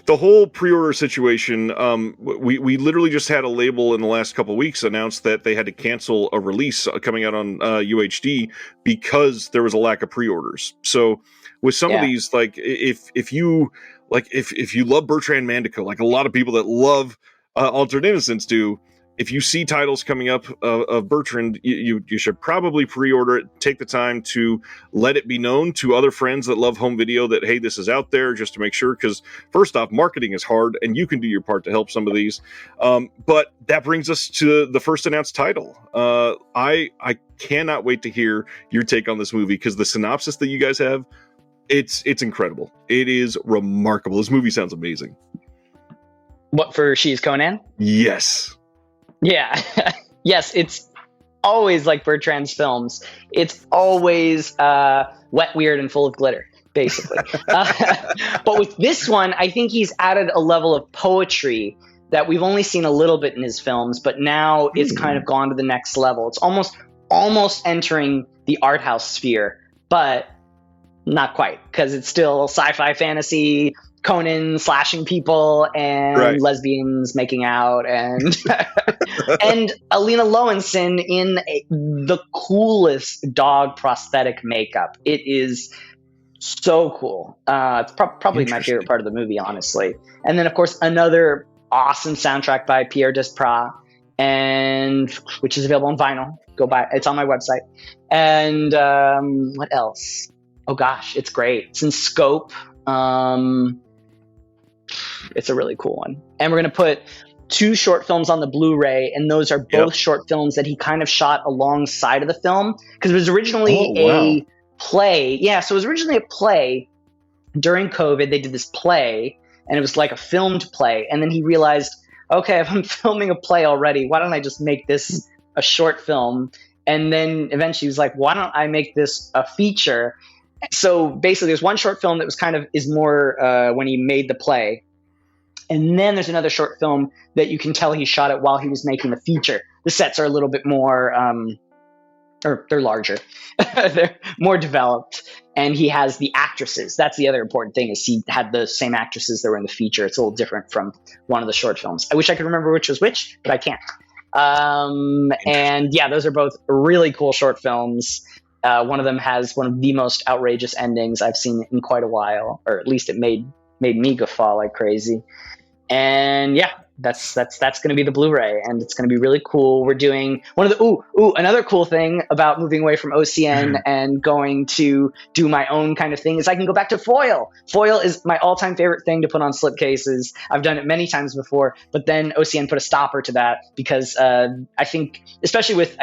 The whole pre-order situation, we literally just had a label in the last couple of weeks announce that they had to cancel a release coming out on UHD because there was a lack of pre-orders. So with some of these, like if you love Bertrand Mandico, like a lot of people that love Altered Innocence do, if you see titles coming up of Bertrand, you should probably pre-order it. Take the time to let it be known to other friends that love home video that, hey, this is out there, just to make sure. Because first off, marketing is hard, and you can do your part to help some of these. But that brings us to the first announced title. I cannot wait to hear your take on this movie, because the synopsis that you guys have, it's incredible. It is remarkable. This movie sounds amazing.
What, for She's Conann?
Yes.
Yeah. Yes, it's always like Bertrand's films. It's always wet, weird, and full of glitter, basically. But with this one, I think he's added a level of poetry that we've only seen a little bit in his films, but now it's kind of gone to the next level. It's almost entering the art house sphere, but not quite, because it's still sci-fi fantasy, Conann slashing people, and lesbians making out, and and Alina Lowenson in the coolest dog prosthetic makeup. It is so cool. It's probably my favorite part of the movie, honestly. And then, of course, another awesome soundtrack by Pierre Desprats, and which is available on vinyl. Go buy it. It's on my website. And what else? Oh gosh, it's great. It's in Scope. It's a really cool one. And we're going to put 2 short films on the Blu-ray, and those are both short films that he kind of shot alongside of the film, because it was originally a play. Yeah, so it was originally a play. During COVID, they did this play, and it was like a filmed play. And then he realized, okay, if I'm filming a play already, why don't I just make this a short film? And then eventually he was like, why don't I make this a feature? So basically, there's one short film that was is more when he made the play. And then there's another short film that you can tell he shot it while he was making the feature. The sets are a little bit more, or they're larger. They're more developed. And he has the actresses. That's the other important thing, is he had the same actresses that were in the feature. It's a little different from one of the short films. I wish I could remember which was which, but I can't. And yeah, those are both really cool short films. One of them has one of the most outrageous endings I've seen in quite a while, or at least it made me guffaw like crazy. And yeah, that's going to be the Blu-ray, and it's going to be really cool. We're doing one of the another cool thing about moving away from OCN and going to do my own kind of thing is I can go back to foil. Foil is my all-time favorite thing to put on slipcases. I've done it many times before, but then OCN put a stopper to that because I think, especially with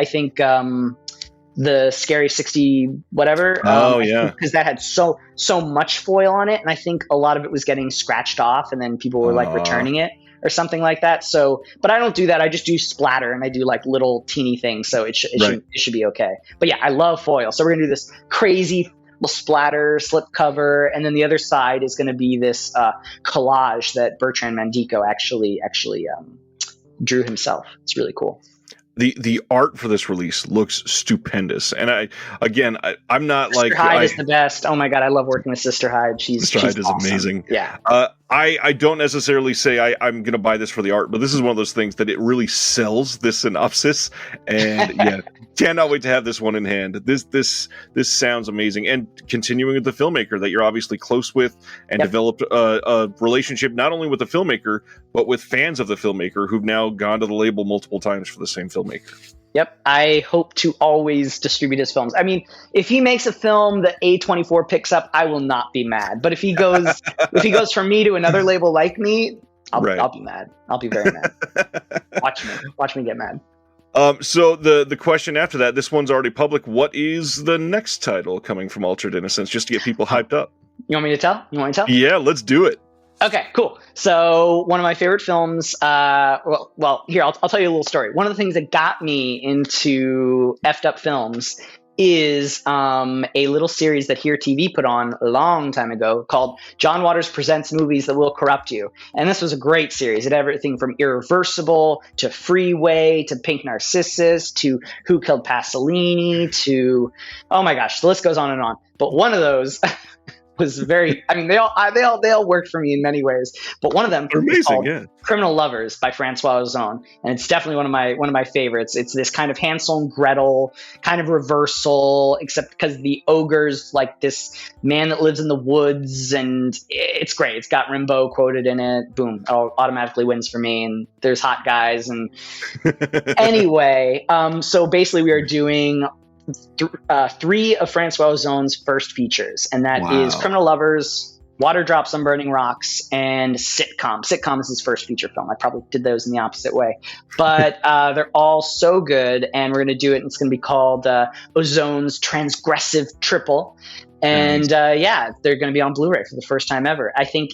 the Scary 60 whatever. Because that had so much foil on it, and I think a lot of it was getting scratched off, and then people were like returning it or something like that. So, but I don't do that. I just do splatter, and I do like little teeny things, so it should be okay. But yeah, I love foil. So we're gonna do this crazy splatter slip cover, and then the other side is gonna be this collage that Bertrand Mandico actually drew himself. It's really cool.
The art for this release looks stupendous, and I'm not
Sister Hyde is the best. Oh my god, I love working with Sister Hyde. Sister Hyde is awesome.
Amazing.
Yeah.
I don't necessarily say I'm going to buy this for the art, but this is one of those things that it really sells this synopsis, and yeah, cannot wait to have this one in hand. This sounds amazing, and continuing with the filmmaker that you're obviously close with, and developed a relationship not only with the filmmaker but with fans of the filmmaker who've now gone to the label multiple times for the same filmmaker.
Yep, I hope to always distribute his films. I mean, if he makes a film that A24 picks up, I will not be mad. But if he goes from me to another label like me, I'll be mad. I'll be very mad. Watch me get mad.
So the question after that, this one's already public. What is the next title coming from Altered Innocence, just to get people hyped up?
You want me to tell?
Yeah, let's do it.
Okay, cool. So one of my favorite films, well, here, I'll tell you a little story. One of the things that got me into effed up films is a little series that Here TV put on a long time ago called John Waters Presents Movies That Will Corrupt You. And this was a great series. It had everything from Irreversible to Freeway to Pink Narcissus to Who Killed Pasolini to, oh my gosh, the list goes on and on. But one of those was very, I mean, they all worked for me in many ways, but one of them is called Criminal Lovers by Francois Ozon, and it's definitely one of my favorites. It's this kind of Hansel and Gretel kind of reversal, except because the ogre's like this man that lives in the woods, and it's great. It's got Rimbaud quoted in it. Boom, automatically wins for me. And there's hot guys, and anyway, so basically we are doing three of Francois Ozon's first featers, and that is Criminal Lovers, Water Drops on Burning Rocks, and Sitcom. Sitcom is his first feature film. I probably did those in the opposite way, but they're all so good, and we're going to do it, and it's going to be called Ozon's Transgressive Triple, and yeah, they're going to be on Blu-ray for the first time ever. I think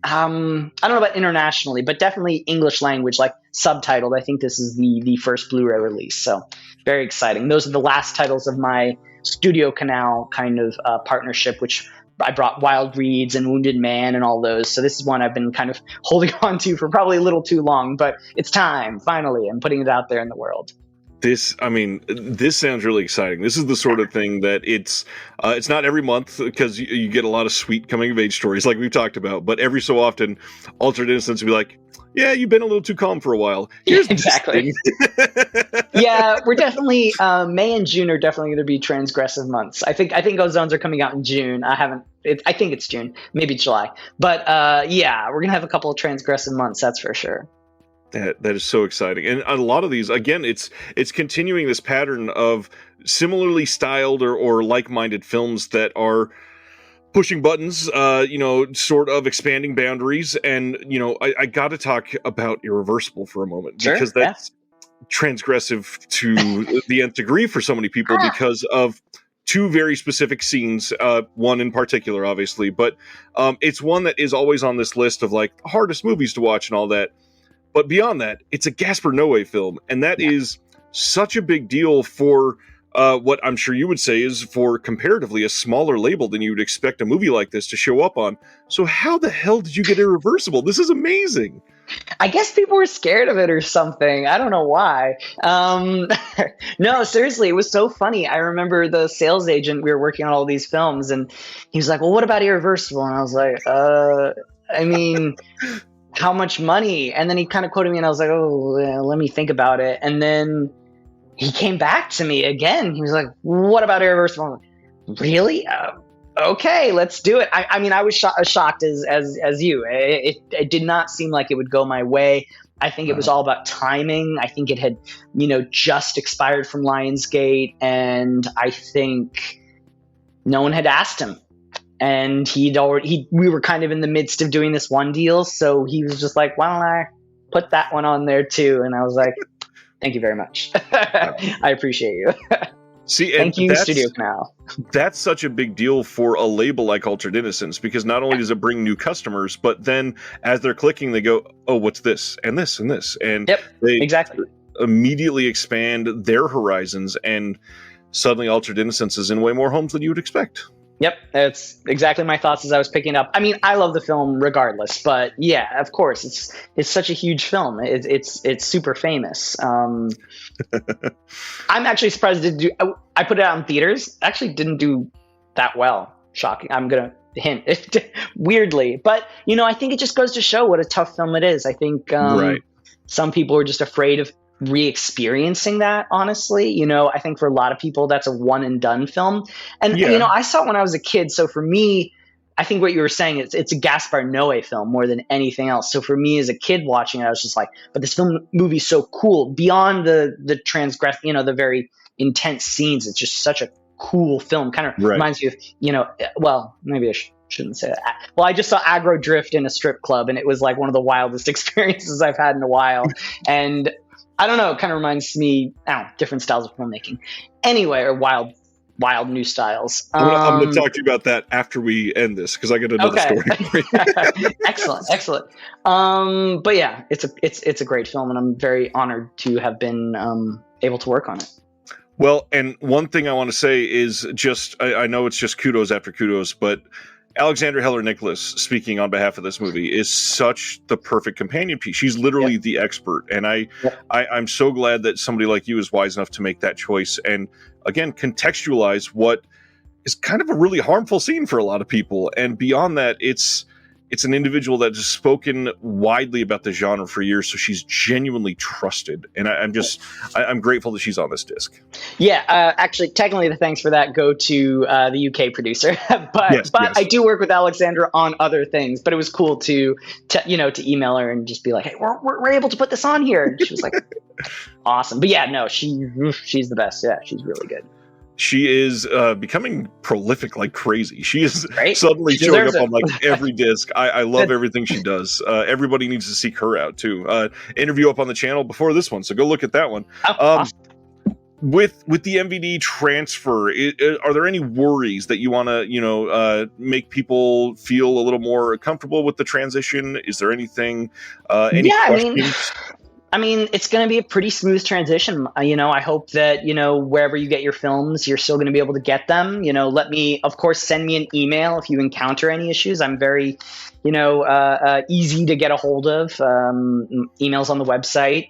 I don't know about internationally, but definitely English language, like subtitled. I think this is the first Blu-ray release, so very exciting. Those are the last titles of my Studio Canal kind of partnership, which I brought Wild Reeds and Wounded Man and all those. So this is one I've been kind of holding on to for probably a little too long, but it's time. Finally, I'm putting it out there in the world.
This sounds really exciting. This is the sort of thing that it's not every month, because you get a lot of sweet coming of age stories like we've talked about, but every so often Altered Innocence will be like, yeah, you've been a little too calm for a while. Here's
exactly. Yeah, we're definitely May and June are definitely going to be transgressive months. I think Ozons are coming out in June. I think it's June, maybe July. But yeah, we're going to have a couple of transgressive months, that's for sure.
That is so exciting. And a lot of these, again, it's continuing this pattern of similarly styled or like-minded films that are pushing buttons, sort of expanding boundaries. And, I got to talk about Irreversible for a moment, because that's transgressive to the nth degree for so many people because of two very specific scenes, one in particular, obviously. But it's one that is always on this list of, like, hardest movies to watch and all that. But beyond that, it's a Gaspar Noé film, and that is such a big deal for what I'm sure you would say is for comparatively a smaller label than you would expect a movie like this to show up on. So how the hell did you get Irreversible? This is amazing.
I guess people were scared of it or something. I don't know why. No, seriously, it was so funny. I remember the sales agent, we were working on all these films, and he was like, well, what about Irreversible? And I was like, I mean, how much money? And then he kind of quoted me, and I was like, oh, yeah, let me think about it. And then he came back to me again. He was like, what about Irreversible? I'm like, really? Okay, let's do it. I mean, I was shocked as you. It did not seem like it would go my way. I think it was all about timing. I think it had, just expired from Lionsgate, and I think no one had asked him. And we were kind of in the midst of doing this one deal, so he was just like, why don't I put that one on there too? And I was like, thank you very much. I appreciate you.
See,
thank you, Studio Canal.
That's such a big deal for a label like Altered Innocence, because not only does it bring new customers, but then as they're clicking, they go, oh, what's this? And this, and this. And they
exactly
immediately expand their horizons, and suddenly Altered Innocence is in way more homes than you would expect.
Yep, that's exactly my thoughts as I was picking up. I mean, I love the film regardless, but yeah, of course, it's such a huge film. It's super famous. I'm actually surprised I put it out in theaters. Actually, didn't do that well. Shocking. I'm gonna hint weirdly, but I think it just goes to show what a tough film it is. I think some people are just afraid of re-experiencing that, honestly. I think for a lot of people that's a one and done film, and I saw it when I was a kid, so for me, I think what you were saying, it's a Gaspar Noé film more than anything else. So for me as a kid watching it, I was just like, but this movie's so cool beyond the the very intense scenes. It's just such a cool film. Kind of reminds you of well, maybe I shouldn't say that. Well, I just saw Aggro Drift in a strip club, and it was like one of the wildest experiences I've had in a while. And I don't know, it kind of reminds me, different styles of filmmaking. Anyway, or wild new styles.
I'm going to talk to you about that after we end this, because I got another story for you.
Excellent. But yeah, it's a great film, and I'm very honored to have been able to work on it.
Well, and one thing I want to say is just, I know it's just kudos after kudos, but Alexandra Heller-Nicholas, speaking on behalf of this movie, is such the perfect companion piece. She's literally the expert. And I'm so glad that somebody like you is wise enough to make that choice. And again, contextualize what is kind of a really harmful scene for a lot of people. And beyond that, it's an individual that has spoken widely about the genre for years, so she's genuinely trusted. And I'm grateful that she's on this disc.
Yeah, actually, technically the thanks for that go to the UK producer, but I do work with Alexandra on other things. But it was cool to email her and just be like, hey, we're able to put this on here. And she was like, awesome. But yeah, no, she's the best. Yeah, she's really good.
She is becoming prolific like crazy. She is suddenly showing up on like every disc. I love everything she does. Everybody needs to seek her out too. Interview up on the channel before this one, so go look at that one.
Awesome.
With the MVD transfer, are there any worries that you want to make people feel a little more comfortable with the transition? Is there anything? Any questions?
I mean, it's going to be a pretty smooth transition. I hope that, wherever you get your films, you're still going to be able to get them. Of course, send me an email if you encounter any issues. I'm very, easy to get a hold of. Emails on the website.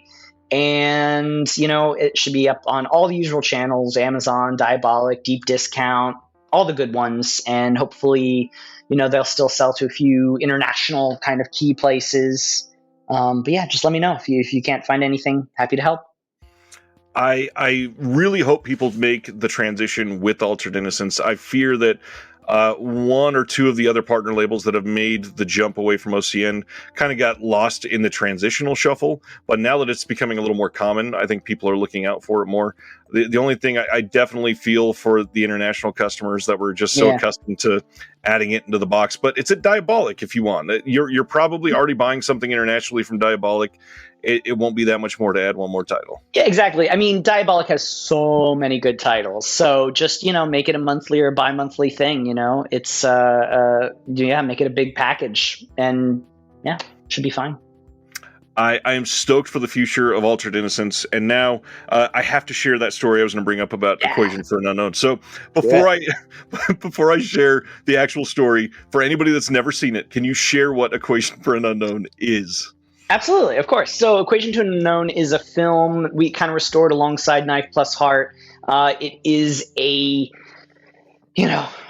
And, it should be up on all the usual channels, Amazon, Diabolik, Deep Discount, all the good ones. And hopefully, they'll still sell to a few international kind of key places. But yeah, just let me know if you can't find anything. Happy to help.
I really hope people make the transition with Altered Innocence. I fear that one or two of the other partner labels that have made the jump away from OCN kind of got lost in the transitional shuffle. But now that it's becoming a little more common, I think people are looking out for it more. The only thing I definitely feel for the international customers that were just so accustomed to adding it into the box, but it's at Diabolik if you want. You're probably already buying something internationally from Diabolik. It won't be that much more to add one more title. Yeah,
exactly. I mean, Diabolik has so many good titles. So just, make it a monthly or bi-monthly thing, It's, make it a big package. And yeah, should be fine.
I am stoked for the future of Altered Innocence, and now I have to share that story I was going to bring up about Equation for an Unknown. So before I share the actual story, for anybody that's never seen it, can you share what Equation for an Unknown is?
Absolutely, of course. So Equation to an Unknown is a film we kind of restored alongside Knife Plus Heart. It is a,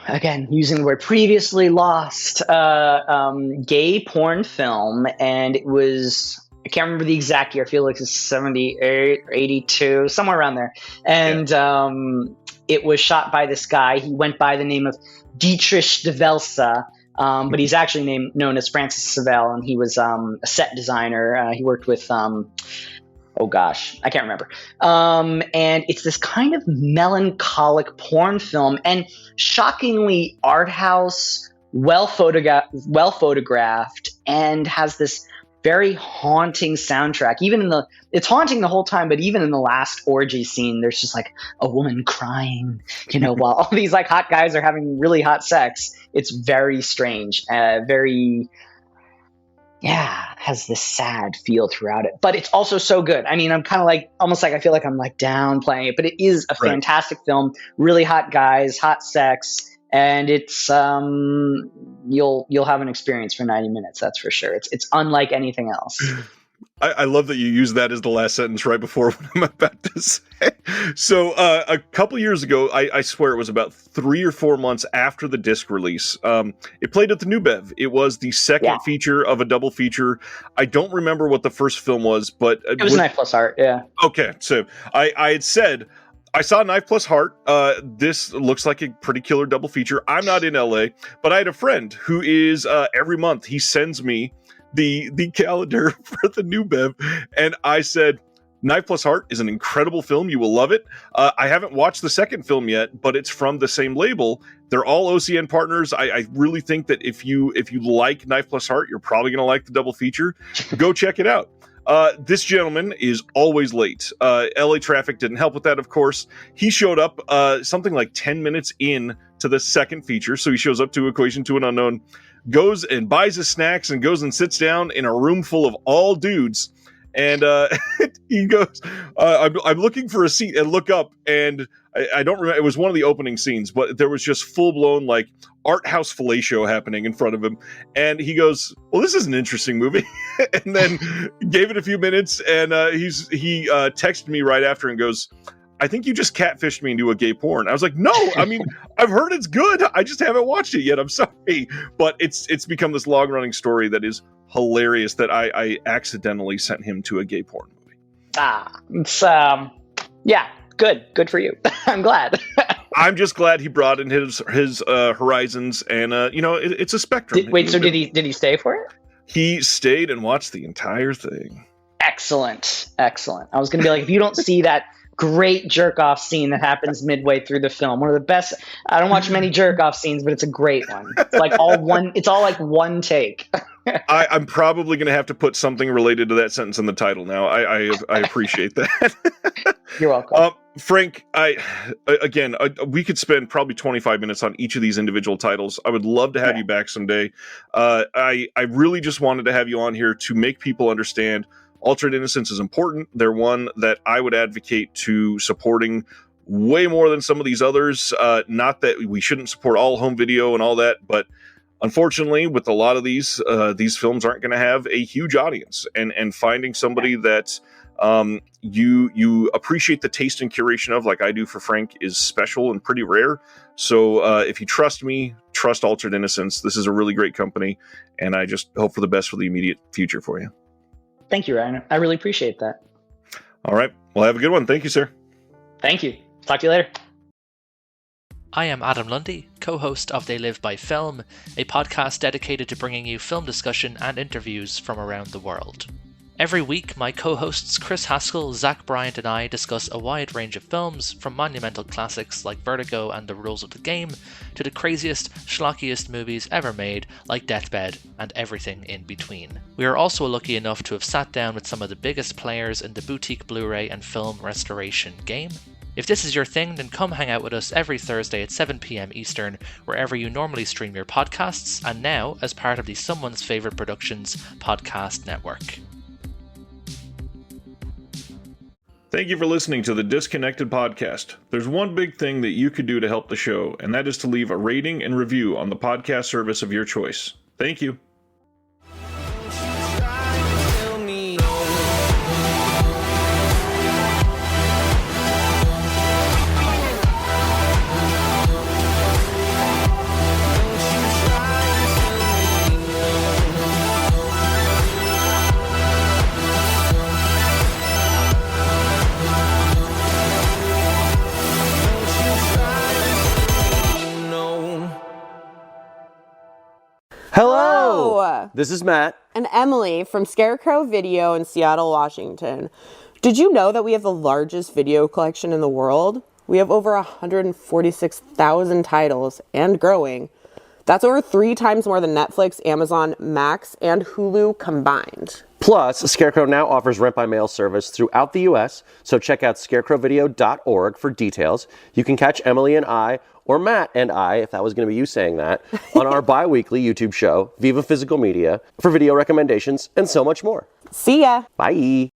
again, using the word previously lost, gay porn film. And it was, I can't remember the exact year. I feel like it's 78 or 82, somewhere around there. And it was shot by this guy. He went by the name of Dietrich de Velsa. But he's actually known as Francis Savell, and he was a set designer. He worked with, oh gosh, I can't remember. And it's this kind of melancholic porn film, and shockingly art house, well photographed, and has this very haunting soundtrack. It's haunting the whole time, but even in the last orgy scene, there's just like a woman crying, while all these like hot guys are having really hot sex. It's very strange, has this sad feel throughout it, but it's also so good. I mean, I'm kind of like, almost like I feel like I'm like downplaying it, but it is a fantastic film, really hot guys, hot sex. And it's you'll have an experience for 90 minutes, that's for sure. It's unlike anything else.
I love that you use that as the last sentence right before what I'm about to say. So a couple years ago, I swear it was about 3 or 4 months after the disc release, it played at the New Bev. It was the second feature of a double feature. I don't remember what the first film was, but
it was Knife Plus Heart. Yeah.
Okay, so I had said, I saw Knife Plus Heart. This looks like a pretty killer double feature. I'm not in LA, but I had a friend who is every month he sends me the calendar for the New Bev, and I said, Knife Plus Heart is an incredible film. You will love it. I haven't watched the second film yet, but it's from the same label. They're all OCN partners. I really think that if you like Knife Plus Heart, you're probably going to like the double feature. Go check it out. This gentleman is always late. LA traffic didn't help with that, of course. He showed up something like 10 minutes in to the second feature. So he shows up to Equation to an Unknown, goes and buys his snacks and goes and sits down in a room full of all dudes. And he goes, I'm looking for a seat, and look up, and I don't remember. It was one of the opening scenes, but there was just full blown like art house fellatio happening in front of him. And he goes, well, this is an interesting movie. And then gave it a few minutes, and he texted me right after and goes, I think you just catfished me into a gay porn. I was like, no, I mean, I've heard it's good. I just haven't watched it yet. I'm sorry. But it's become this long running story that is hilarious that I accidentally sent him to a gay porn movie.
It's good for you. I'm glad.
I'm just glad he brought in his horizons, and it's a spectrum.
Did he stay for it?
He stayed and watched the entire thing.
Excellent. I was gonna be like, if you don't see that great jerk off scene that happens midway through the film, one of the best. I don't watch many jerk off scenes, but it's a great one. It's like it's all like one take.
I'm probably going to have to put something related to that sentence in the title now. I appreciate that.
You're welcome.
Frank, we could spend probably 25 minutes on each of these individual titles. I would love to have you back someday. I really just wanted to have you on here to make people understand Altered Innocence is important. They're one that I would advocate to supporting way more than some of these others. Not that we shouldn't support all home video and all that, but unfortunately, with a lot of these films aren't going to have a huge audience. And finding somebody that you appreciate the taste and curation of, like I do for Frank, is special and pretty rare. So if you trust me, trust Altered Innocence. This is a really great company, and I just hope for the best for the immediate future for you.
Thank you, Ryan. I really appreciate that.
All right. Well, have a good one. Thank you, sir.
Thank you. Talk to you later.
I am Adam Lundy, co-host of They Live by Film, a podcast dedicated to bringing you film discussion and interviews from around the world. Every week, my co-hosts Chris Haskell, Zach Bryant, and I discuss a wide range of films, from monumental classics like Vertigo and The Rules of the Game, to the craziest, schlockiest movies ever made, like Deathbed, and everything in between. We are also lucky enough to have sat down with some of the biggest players in the boutique Blu-ray and film restoration game. If this is your thing, then come hang out with us every Thursday at 7 p.m. Eastern, wherever you normally stream your podcasts, and now as part of the Someone's Favorite Productions podcast network.
Thank you for listening to the Disconnected Podcast. There's one big thing that you could do to help the show, and that is to leave a rating and review on the podcast service of your choice. Thank you.
Sarah.
This is Matt.
And Emily from Scarecrow Video in Seattle, Washington. Did you know that we have the largest video collection in the world? We have over 146,000 titles and growing. That's over 3 times more than Netflix, Amazon, Max, and Hulu combined.
Plus, Scarecrow now offers rent-by-mail service throughout the U.S., so check out scarecrowvideo.org for details. You can catch Emily and I, or Matt and I, if that was going to be you saying that, on our bi-weekly YouTube show, Viva Physical Media, for video recommendations and so much more.
See ya!
Bye!